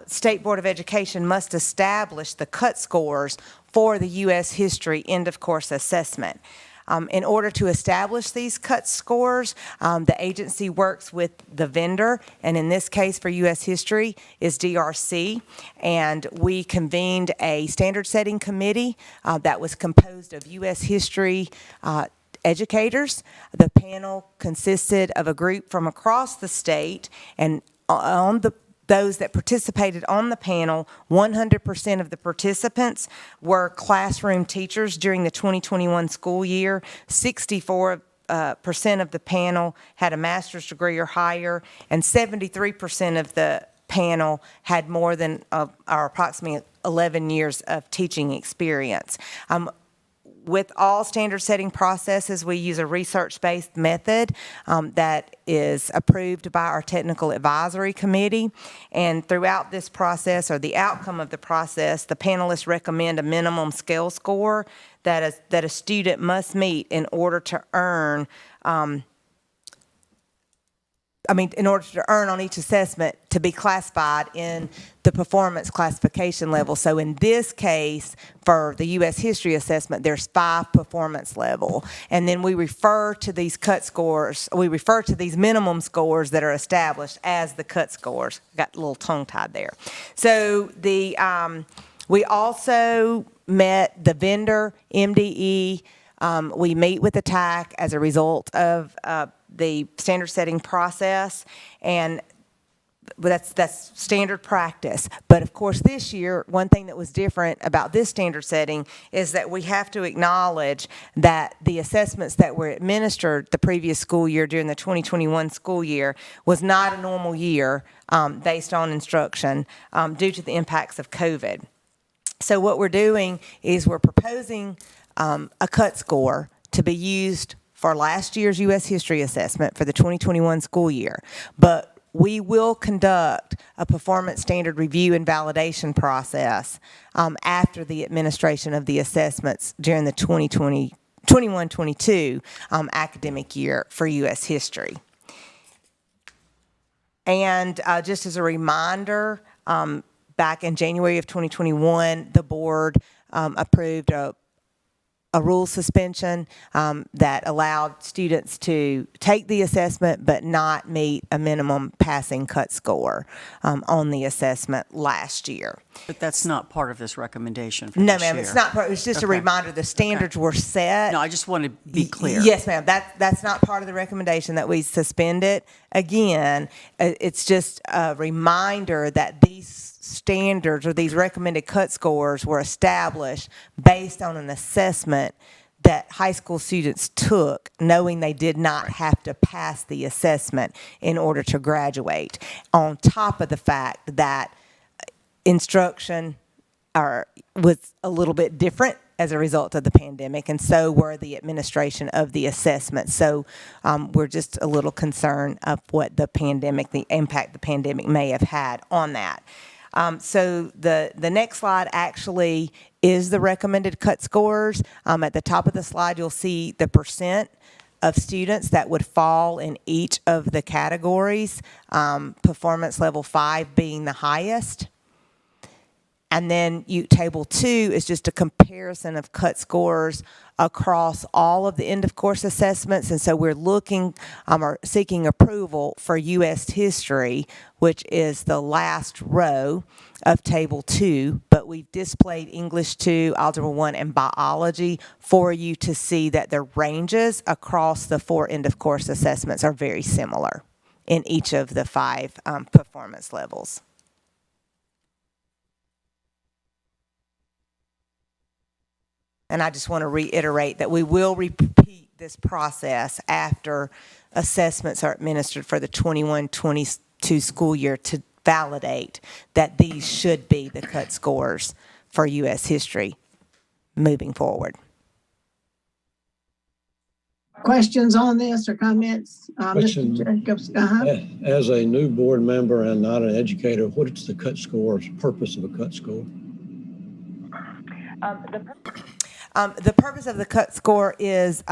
State Board of Education must establish the cut scores for the U.S. history end of course assessment. In order to establish these cut scores, the agency works with the vendor, and in this case for U.S. history is DRC, and we convened a standard setting committee that was composed of U.S. history educators. The panel consisted of a group from across the state, and on those that participated on the panel, 100% of the participants were classroom teachers during the 2021 school year. 64% of the panel had a master's degree or higher, and 73% of the panel had more than or approximately 11 years of teaching experience. With all standard setting processes, we use a research-based method that is approved by our technical advisory committee. And throughout this process, or the outcome of the process, the panelists recommend a minimum scale score that a student must meet in order to earn in order to earn on each assessment to be classified in the performance classification level. So in this case, for the U.S. history assessment, there's 5 performance level. And then we refer to these cut scores, we refer to these minimum scores that are established as the cut scores. Got a little tongue-tied there. So we also met the vendor, MDE. We meet with the TAC as a result of the standard setting process, and that's standard practice. But of course, this year, one thing that was different about this standard setting is that we have to acknowledge that the assessments that were administered the previous school year during the 2021 school year was not a normal year based on instruction due to the impacts of COVID. So what we're doing is we're proposing a cut score to be used for last year's U.S. history assessment for the 2021 school year. But we will conduct a performance standard review and validation process after the administration of the assessments during the 21-22 academic year for U.S. history. And just as a reminder, back in January of 2021, the board approved a rule suspension that allowed students to take the assessment but not meet a minimum passing cut score on the assessment last year. But that's not part of this recommendation for No, this ma'am, year. it's not. It's just a reminder the standards were set. No, I just want to be clear. Yes, ma'am. That's not part of the recommendation that we suspend it. Again, it's just a reminder that these standards or these recommended cut scores were established based on an assessment that high school students took, knowing they did not have to pass the assessment in order to graduate, on top of the fact that instruction was a little bit different as a result of the pandemic, and so were the administration of the assessment. So we're just a little concerned of what the impact the pandemic may have had on that. So the next slide actually is the recommended cut scores. At the top of the slide, you'll see the percent of students that would fall in each of the categories, performance level 5 being the highest. And then table 2 is just a comparison of cut scores across all of the end of course assessments. And so we're looking or seeking approval for U.S. history, which is the last row of table 2, but we've displayed English 2, Algebra 1, and biology for you to see that the ranges across the 4 end of course assessments are very similar in each of the 5 performance levels. And I just want to reiterate that we will repeat this process after assessments are administered for the 21-22 school year to validate that these should be the cut scores for U.S. history moving forward. Questions on this or comments? Question. Mr. Jacobs? As a new board member and not an educator, what is the cut score, purpose of a cut score? The purpose of the cut score is,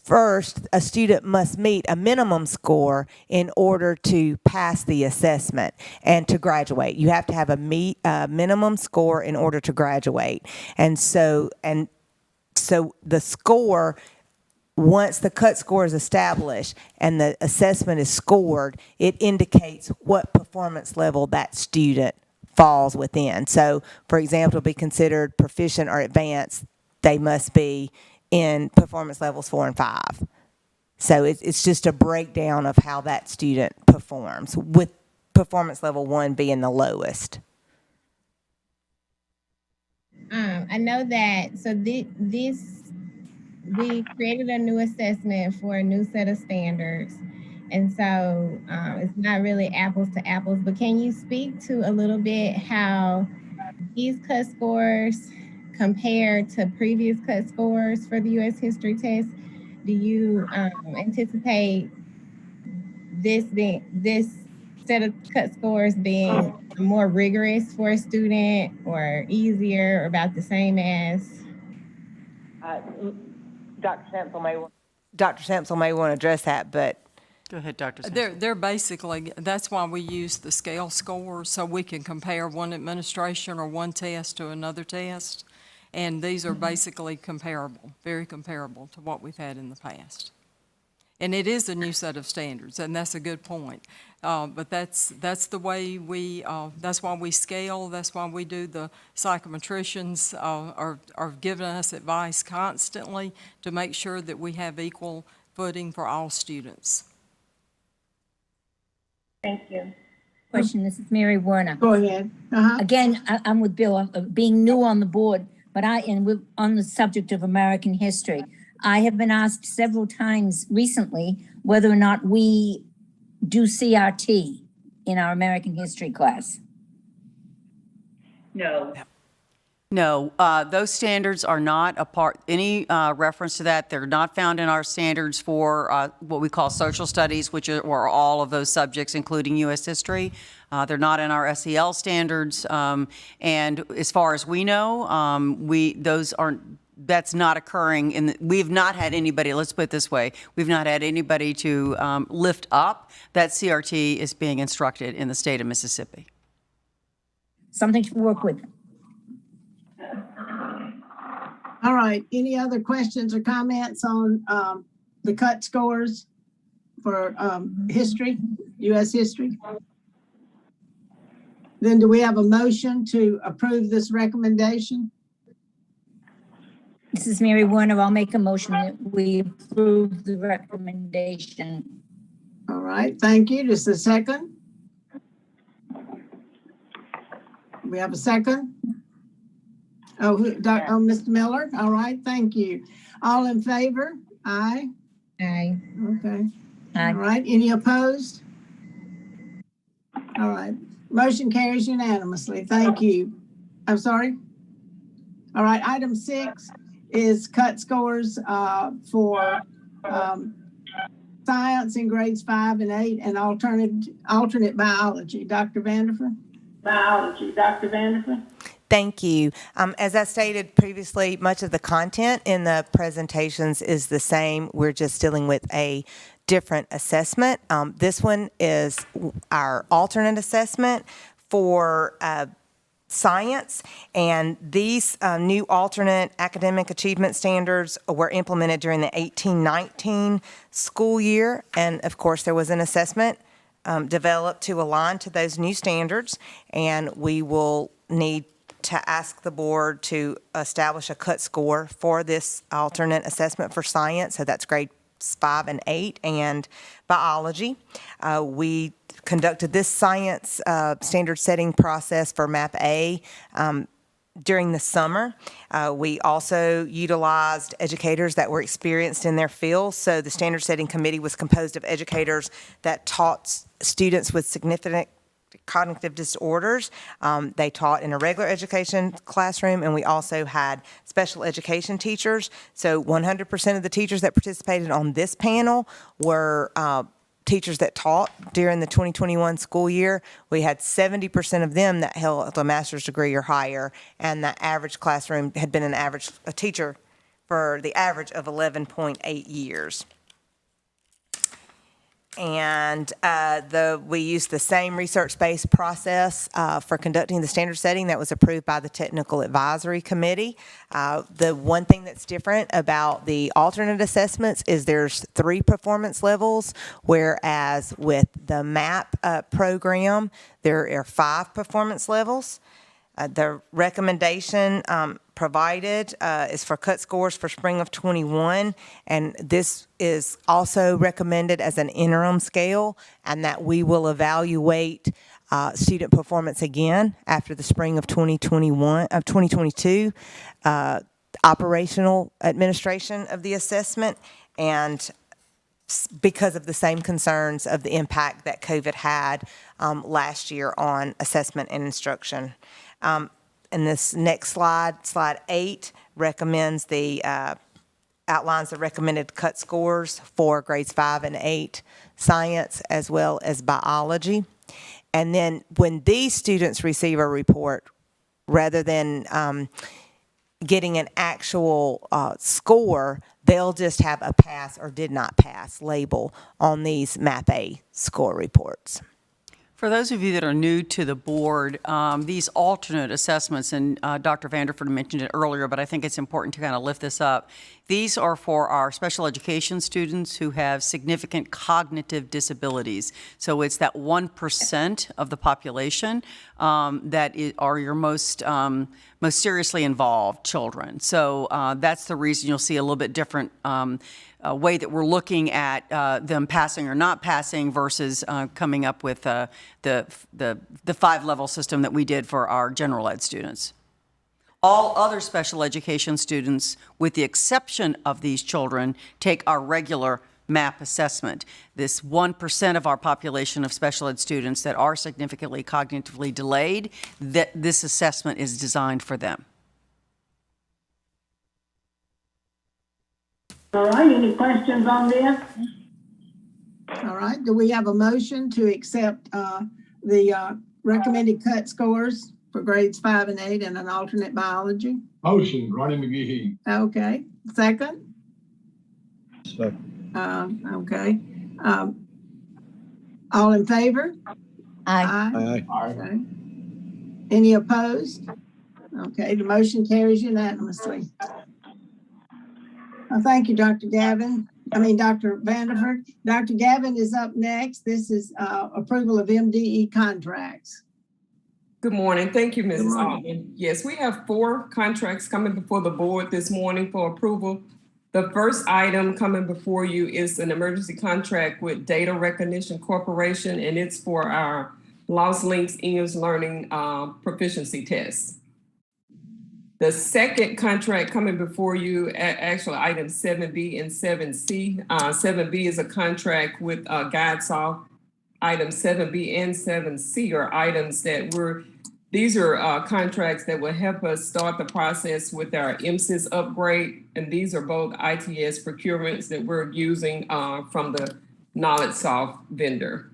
first, a student must meet a minimum score in order to pass the assessment and to graduate. You have to have a minimum score in order to graduate. And so the score, once the cut score is established and the assessment is scored, it indicates what performance level that student falls within. So, for example, to be considered proficient or advanced, they must be in performance levels 4 and 5. So it's just a breakdown of how that student performs, with performance level 1 being the lowest. I know that, so we created a new assessment for a new set of standards. And so it's not really apples to apples, but can you speak to a little bit how these cut scores compare to previous cut scores for the U.S. history test? Do you anticipate this set of cut scores being more rigorous for a student or easier or about the same as? Dr. Sampson may want to address that, but go ahead, Dr. Sampson. They're basically, that's why we use the scale scores, so we can compare one administration or one test to another test. And these are basically comparable, very comparable to what we've had in the past. And it is a new set of standards, and that's a good point. But that's the way we, that's why we scale, that's why we do the psychometricians are giving us advice constantly to make sure that we have equal footing for all students. Thank you. question. This is Mary Werner. Go ahead. Again, I'm with Bill, being new on the board, but on the subject of American history. I have been asked several times recently whether or not we do CRT in our American history class. No. No, those standards are not a part, any reference to that. They're not found in our standards for what we call social studies, which are all of those subjects, including U.S. history. They're not in our SEL standards. And as far as we know, that's not occurring we've not had anybody, let's put it this way, we've not had anybody to lift up that CRT is being instructed in the state of Mississippi. Something to work with. All right. Any other questions or comments on the cut scores for history, U.S. history? Then do we have a motion to approve this recommendation? This is Mary Werner. I'll make a motion that we approve the recommendation. All right. Thank you. Just a second. We have a second. Mr. Miller. All right. Thank you. All in favor? Aye. Aye. Okay. Aye. All right. Any opposed? All right. Motion carries unanimously. Thank you. I'm sorry. All right. Item 6 is cut scores for science in grades 5 and 8 and alternate biology. Dr. Vanderford? Biology. Dr. Vanderford? Thank you. As I stated previously, much of the content in the presentations is the same. We're just dealing with a different assessment. This one is our alternate assessment for science, and these new alternate academic achievement standards were implemented during the 18-19 school year, and of course there was an assessment developed to align to those new standards, and we will need to ask the board to establish a cut score for this alternate assessment for science. So that's grades 5 and 8 and biology. We conducted this science standard setting process for MAP-A during the summer. We also utilized educators that were experienced in their field. So the standard setting committee was composed of educators that taught students with significant cognitive disorders. They taught in a regular education classroom, and we also had special education teachers. So 100% of the teachers that participated on this panel were teachers that taught during the 2021 school year. We had 70% of them that held a master's degree or higher, and the average classroom had been a teacher for the average of 11.8 years. And we used the same research-based process for conducting the standard setting that was approved by the Technical Advisory Committee. The one thing that's different about the alternate assessments is there's 3 performance levels, whereas with the MAP program, there are 5 performance levels. The recommendation provided is for cut scores for spring of 21, and this is also recommended as an interim scale, and that we will evaluate student performance again after the spring of 2022 operational administration of the assessment, and because of the same concerns of the impact that COVID had last year on assessment and instruction. And this next slide, slide 8, outlines the recommended cut scores for grades 5 and 8 science as well as biology. And then when these students receive a report, rather than getting an actual score, they'll just have a pass or did not pass label on these MAP-A score reports. For those of you that are new to the board, these alternate assessments, and Dr. Vanderford mentioned it earlier, but I think it's important to kind of lift this up. These are for our special education students who have significant cognitive disabilities. So it's that 1% of the population that are your most seriously involved children. So that's the reason you'll see a little bit different way that we're looking at them passing or not passing versus coming up with the 5-level system that we did for our general ed students. All other special education students, with the exception of these children, take our regular MAP assessment. This 1% of our population of special ed students that are significantly cognitively delayed, that this assessment is designed for them. All right, any questions on this? All right, do we have a motion to accept the recommended cut scores for grades 5 and 8 and an alternate biology? Motion, Ronnie McGee. Okay, second? Second. Okay. All in favor? Aye. Aye. Okay. Any opposed? Okay, the motion carries unanimously. Thank you, Dr. Vanderford. Dr. Gavin is up next. This is approval of Mde Contracts. Good morning. Thank you, Mrs. Altman. Yes, we have 4 contracts coming before the board this morning for approval. The first item coming before you is an emergency contract with Data Recognition Corporation, and it's for our Lost Links English Learning Proficiency Test. The second contract coming before you, actually items 7B and 7C. 7B is a contract with GuideSoft. Items 7B and 7C are items that these are contracts that will help us start the process with our MSIS upgrade. And these are both ITS procurements that we're using from the KnowledgeSoft vendor.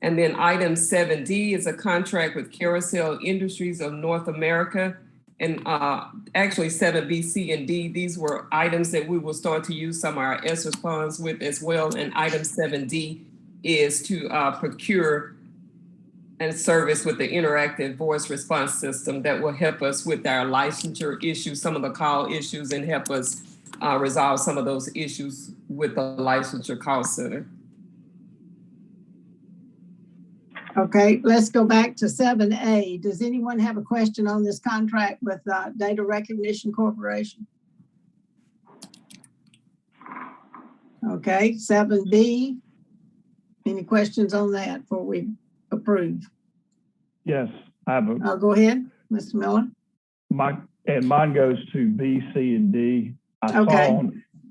And then item 7D is a contract with Carousel Industries of North America. And actually 7B, C, and D, these were items that we will start to use some of our ESSER funds with as well. And item 7D is to procure and service with the interactive voice response system that will help us with our licensure issues, some of the call issues, and help us resolve some of those issues with the licensure call center. Okay, let's go back to 7A. Does anyone have a question on this contract with Data Recognition Corporation? Okay, 7B. Any questions on that before we approve? Yes, I have a. Go ahead, Mr. Miller. Mine goes to B, C, and D. I saw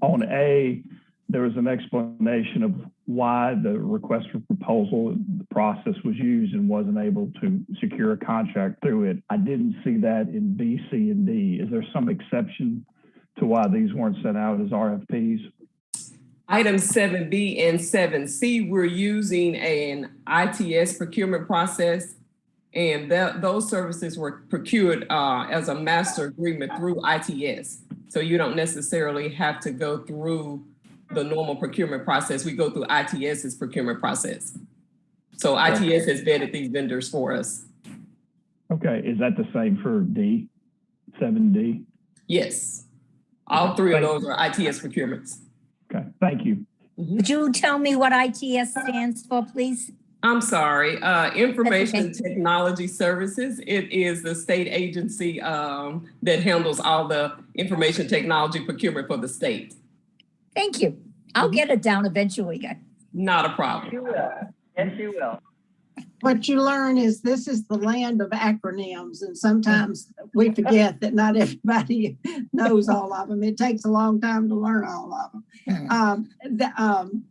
on A, there was an explanation of why the request for proposal, the process was used and wasn't able to secure a contract through it. I didn't see that in B, C, and D. Is there some exception to why these weren't sent out as RFPs? Item 7B and 7C, we're using an ITS procurement process, and those services were procured as a master agreement through ITS. So you don't necessarily have to go through the normal procurement process. We go through ITS's procurement process. So ITS has vetted these vendors for us. Okay, is that the same for D, 7D? Yes, all 3 of those are ITS procurements. Okay, thank you. Would you tell me what ITS stands for, please? I'm sorry, Information Technology Services. It is the state agency that handles all the information technology procurement for the state. Thank you. I'll get it down eventually. Not a problem. You will. Yes, you will. What you learn is this is the land of acronyms, and sometimes we forget that not everybody knows all of them. It takes a long time to learn all of them.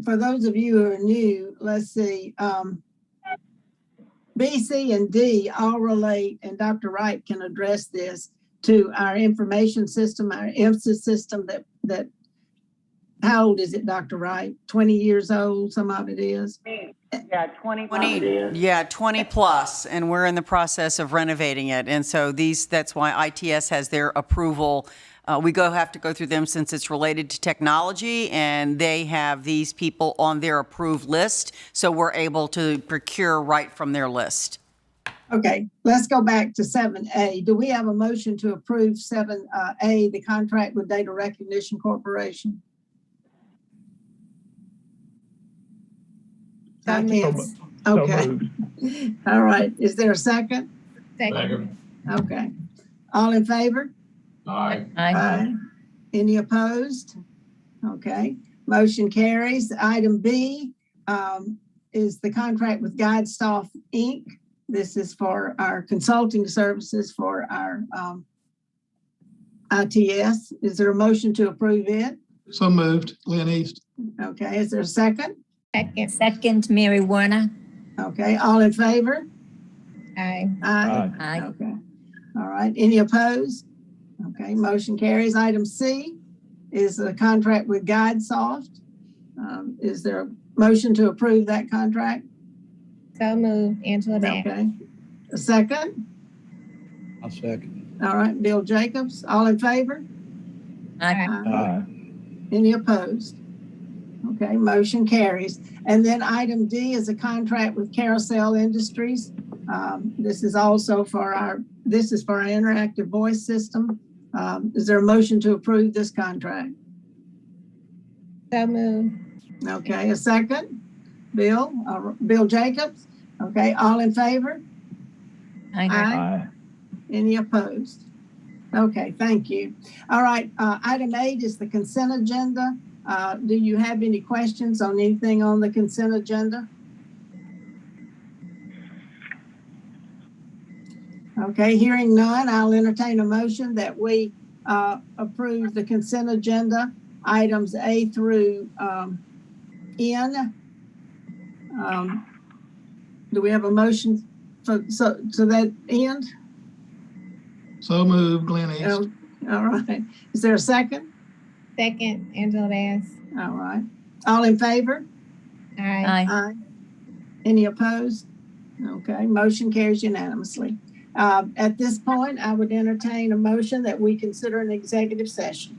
For those of you who are new, let's see, B, C, and D all relate, and Dr. Wright can address this, to our information system, our MSIS system that how old is it, Dr. Wright? 20 years old, some of it is? Yeah, 20 plus, and we're in the process of renovating it. And so that's why ITS has their approval. We have to go through them since it's related to technology, and they have these people on their approved list. So we're able to procure right from their list. Okay, let's go back to 7A. Do we have a motion to approve 7A, the contract with Data Recognition Corporation? Okay. All right. Is there a second? Second. Okay. All in favor? Aye. Aye. Any opposed? Okay, motion carries. Item B is the contract with GuideSoft Inc. This is for our consulting services for our ITS. Is there a motion to approve it? So moved, Glenn East. Okay, is there a second? Second, Mary Werner. Okay, all in favor? Aye. Aye. Okay. All right. Any opposed? Okay, motion carries. Item C is a contract with GuideSoft. Is there a motion to approve that contract? So moved, Angela Dash. Okay. A second? I'll second. All right, Bill Jacobs. All in favor? Aye. Any opposed? Okay, motion carries. And then item D is a contract with Carousel Industries. This is also for our interactive voice system. Is there a motion to approve this contract? So moved. Okay, a second? Bill Jacobs. Okay, all in favor? Aye. Any opposed? Okay, thank you. All right, item 8 is the consent agenda. Do you have any questions on anything on the consent agenda? Okay, hearing none, I'll entertain a motion that we approve the consent agenda, items A through N. Do we have a motion to that end? So moved, Glenn East. Oh, all right. Is there a second? Second, Angela Dash. All right. All in favor? Aye. Aye. Any opposed? Okay, motion carries unanimously. At this point, I would entertain a motion that we consider an executive session.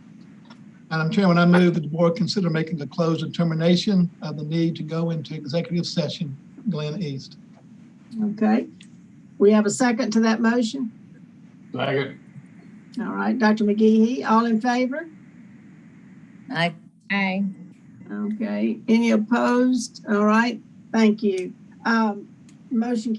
Madam Chairman, I move that the board consider making the close determination of the need to go into executive session. Glenn East. Okay. We have a second to that motion? Second. All right, Dr. McGehee, all in favor? Aye. Aye. Okay. Any opposed? All right. Thank you. Motion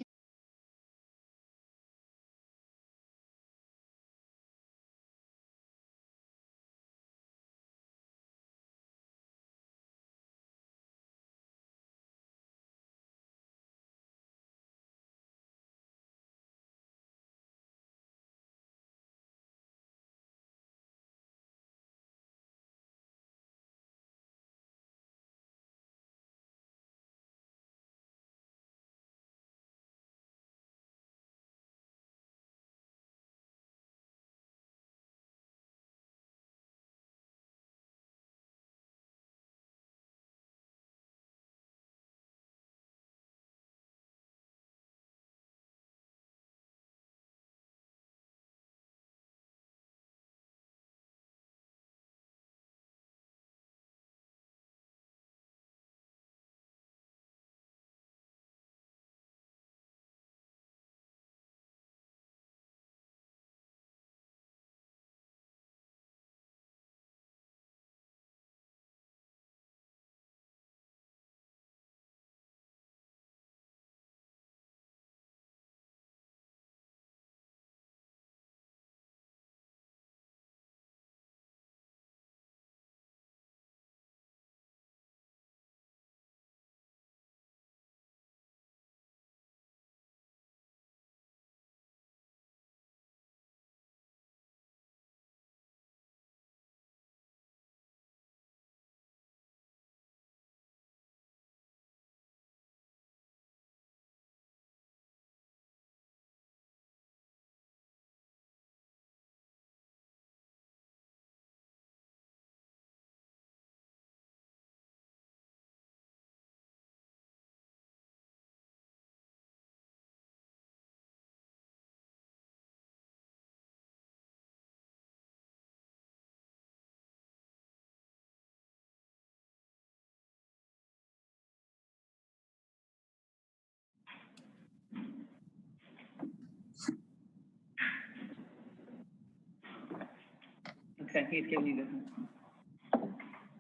Okay, he's giving you this.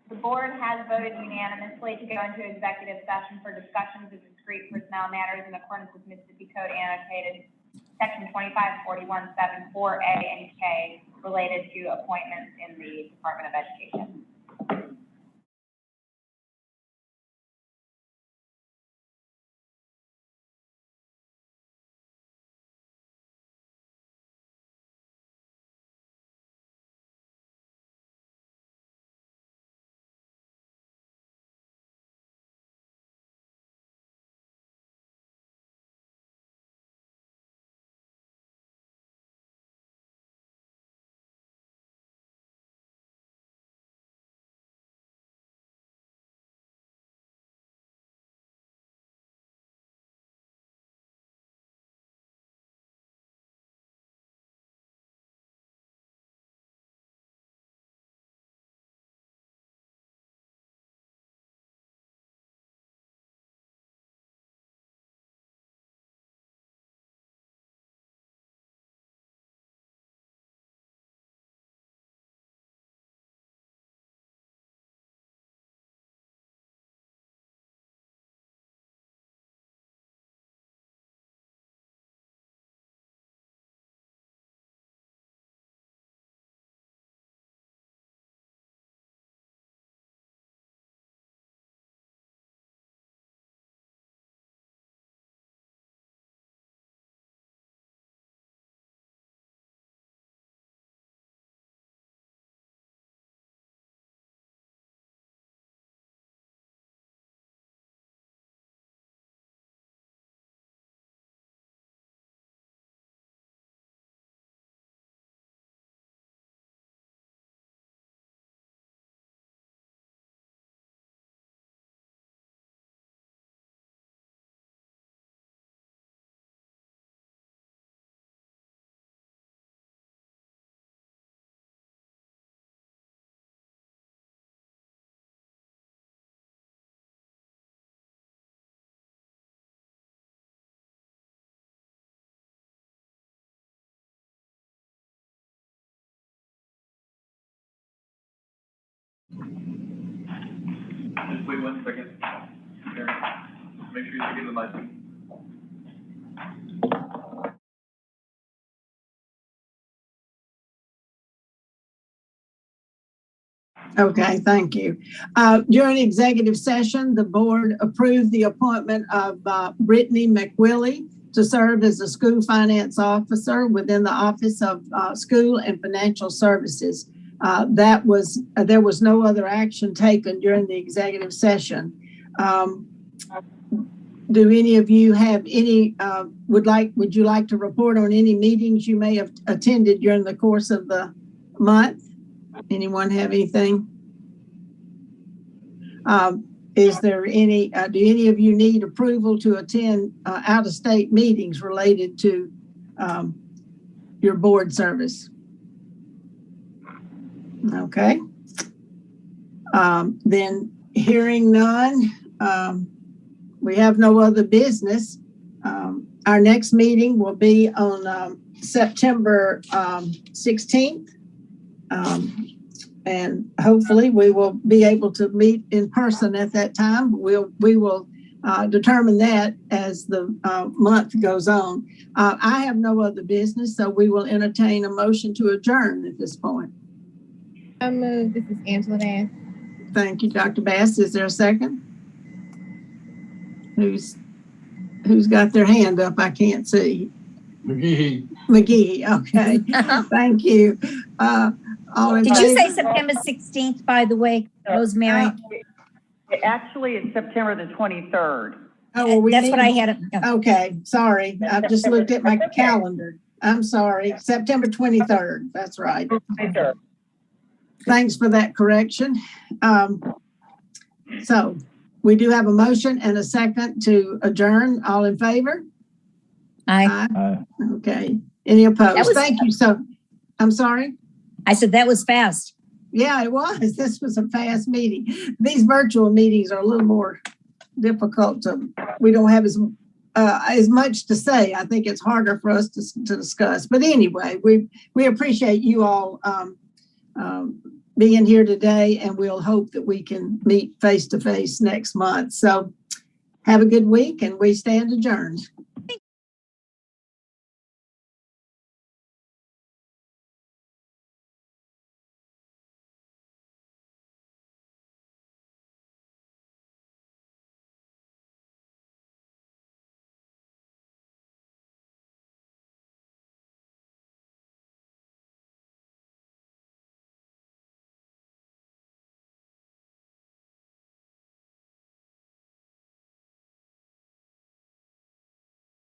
The board has voted unanimously to go into executive session for discussions of discrete personnel matters in accordance with Mississippi Code annotated section 2541(7)(4)(a) and K related to appointments in the Department of Education. Just wait 1 second. There. Make sure you get the mic. Okay, thank you. During executive session, the board approved the appointment of Brittany McWillie to serve as a school finance officer within the Office of School and Financial Services. There was no other action taken during the executive session. Do any of you have any, would you like to report on any meetings you may have attended during the course of the month? Anyone have anything? Is there any, do any of you need approval to attend out-of-state meetings related to your board service? Okay. Then hearing none, we have no other business. Our next meeting will be on September 16th. And hopefully we will be able to meet in person at that time. We will determine that as the month goes on. I have no other business, so we will entertain a motion to adjourn at this point. I move. This is Angela Bass. Thank you, Dr. Bass. Is there a second? Who's got their hand up? I can't see. McGee. Okay. Thank you. Did you say September 16th, by the way, Rosemary? Actually, it's September the 23rd. Oh, well, that's what I had. Okay, sorry. I just looked at my calendar. I'm sorry. September 23rd. That's right. Thanks for that correction. So we do have a motion and a second to adjourn. All in favor? Aye. Okay. Any opposed? Thank you. So I'm sorry. I said that was fast. Yeah, it was. This was a fast meeting. These virtual meetings are a little more difficult we don't have as much to say. I think it's harder for us to discuss. But anyway, we appreciate you all being here today, and we'll hope that we can meet face to face next month. So have a good week, and we stand adjourned.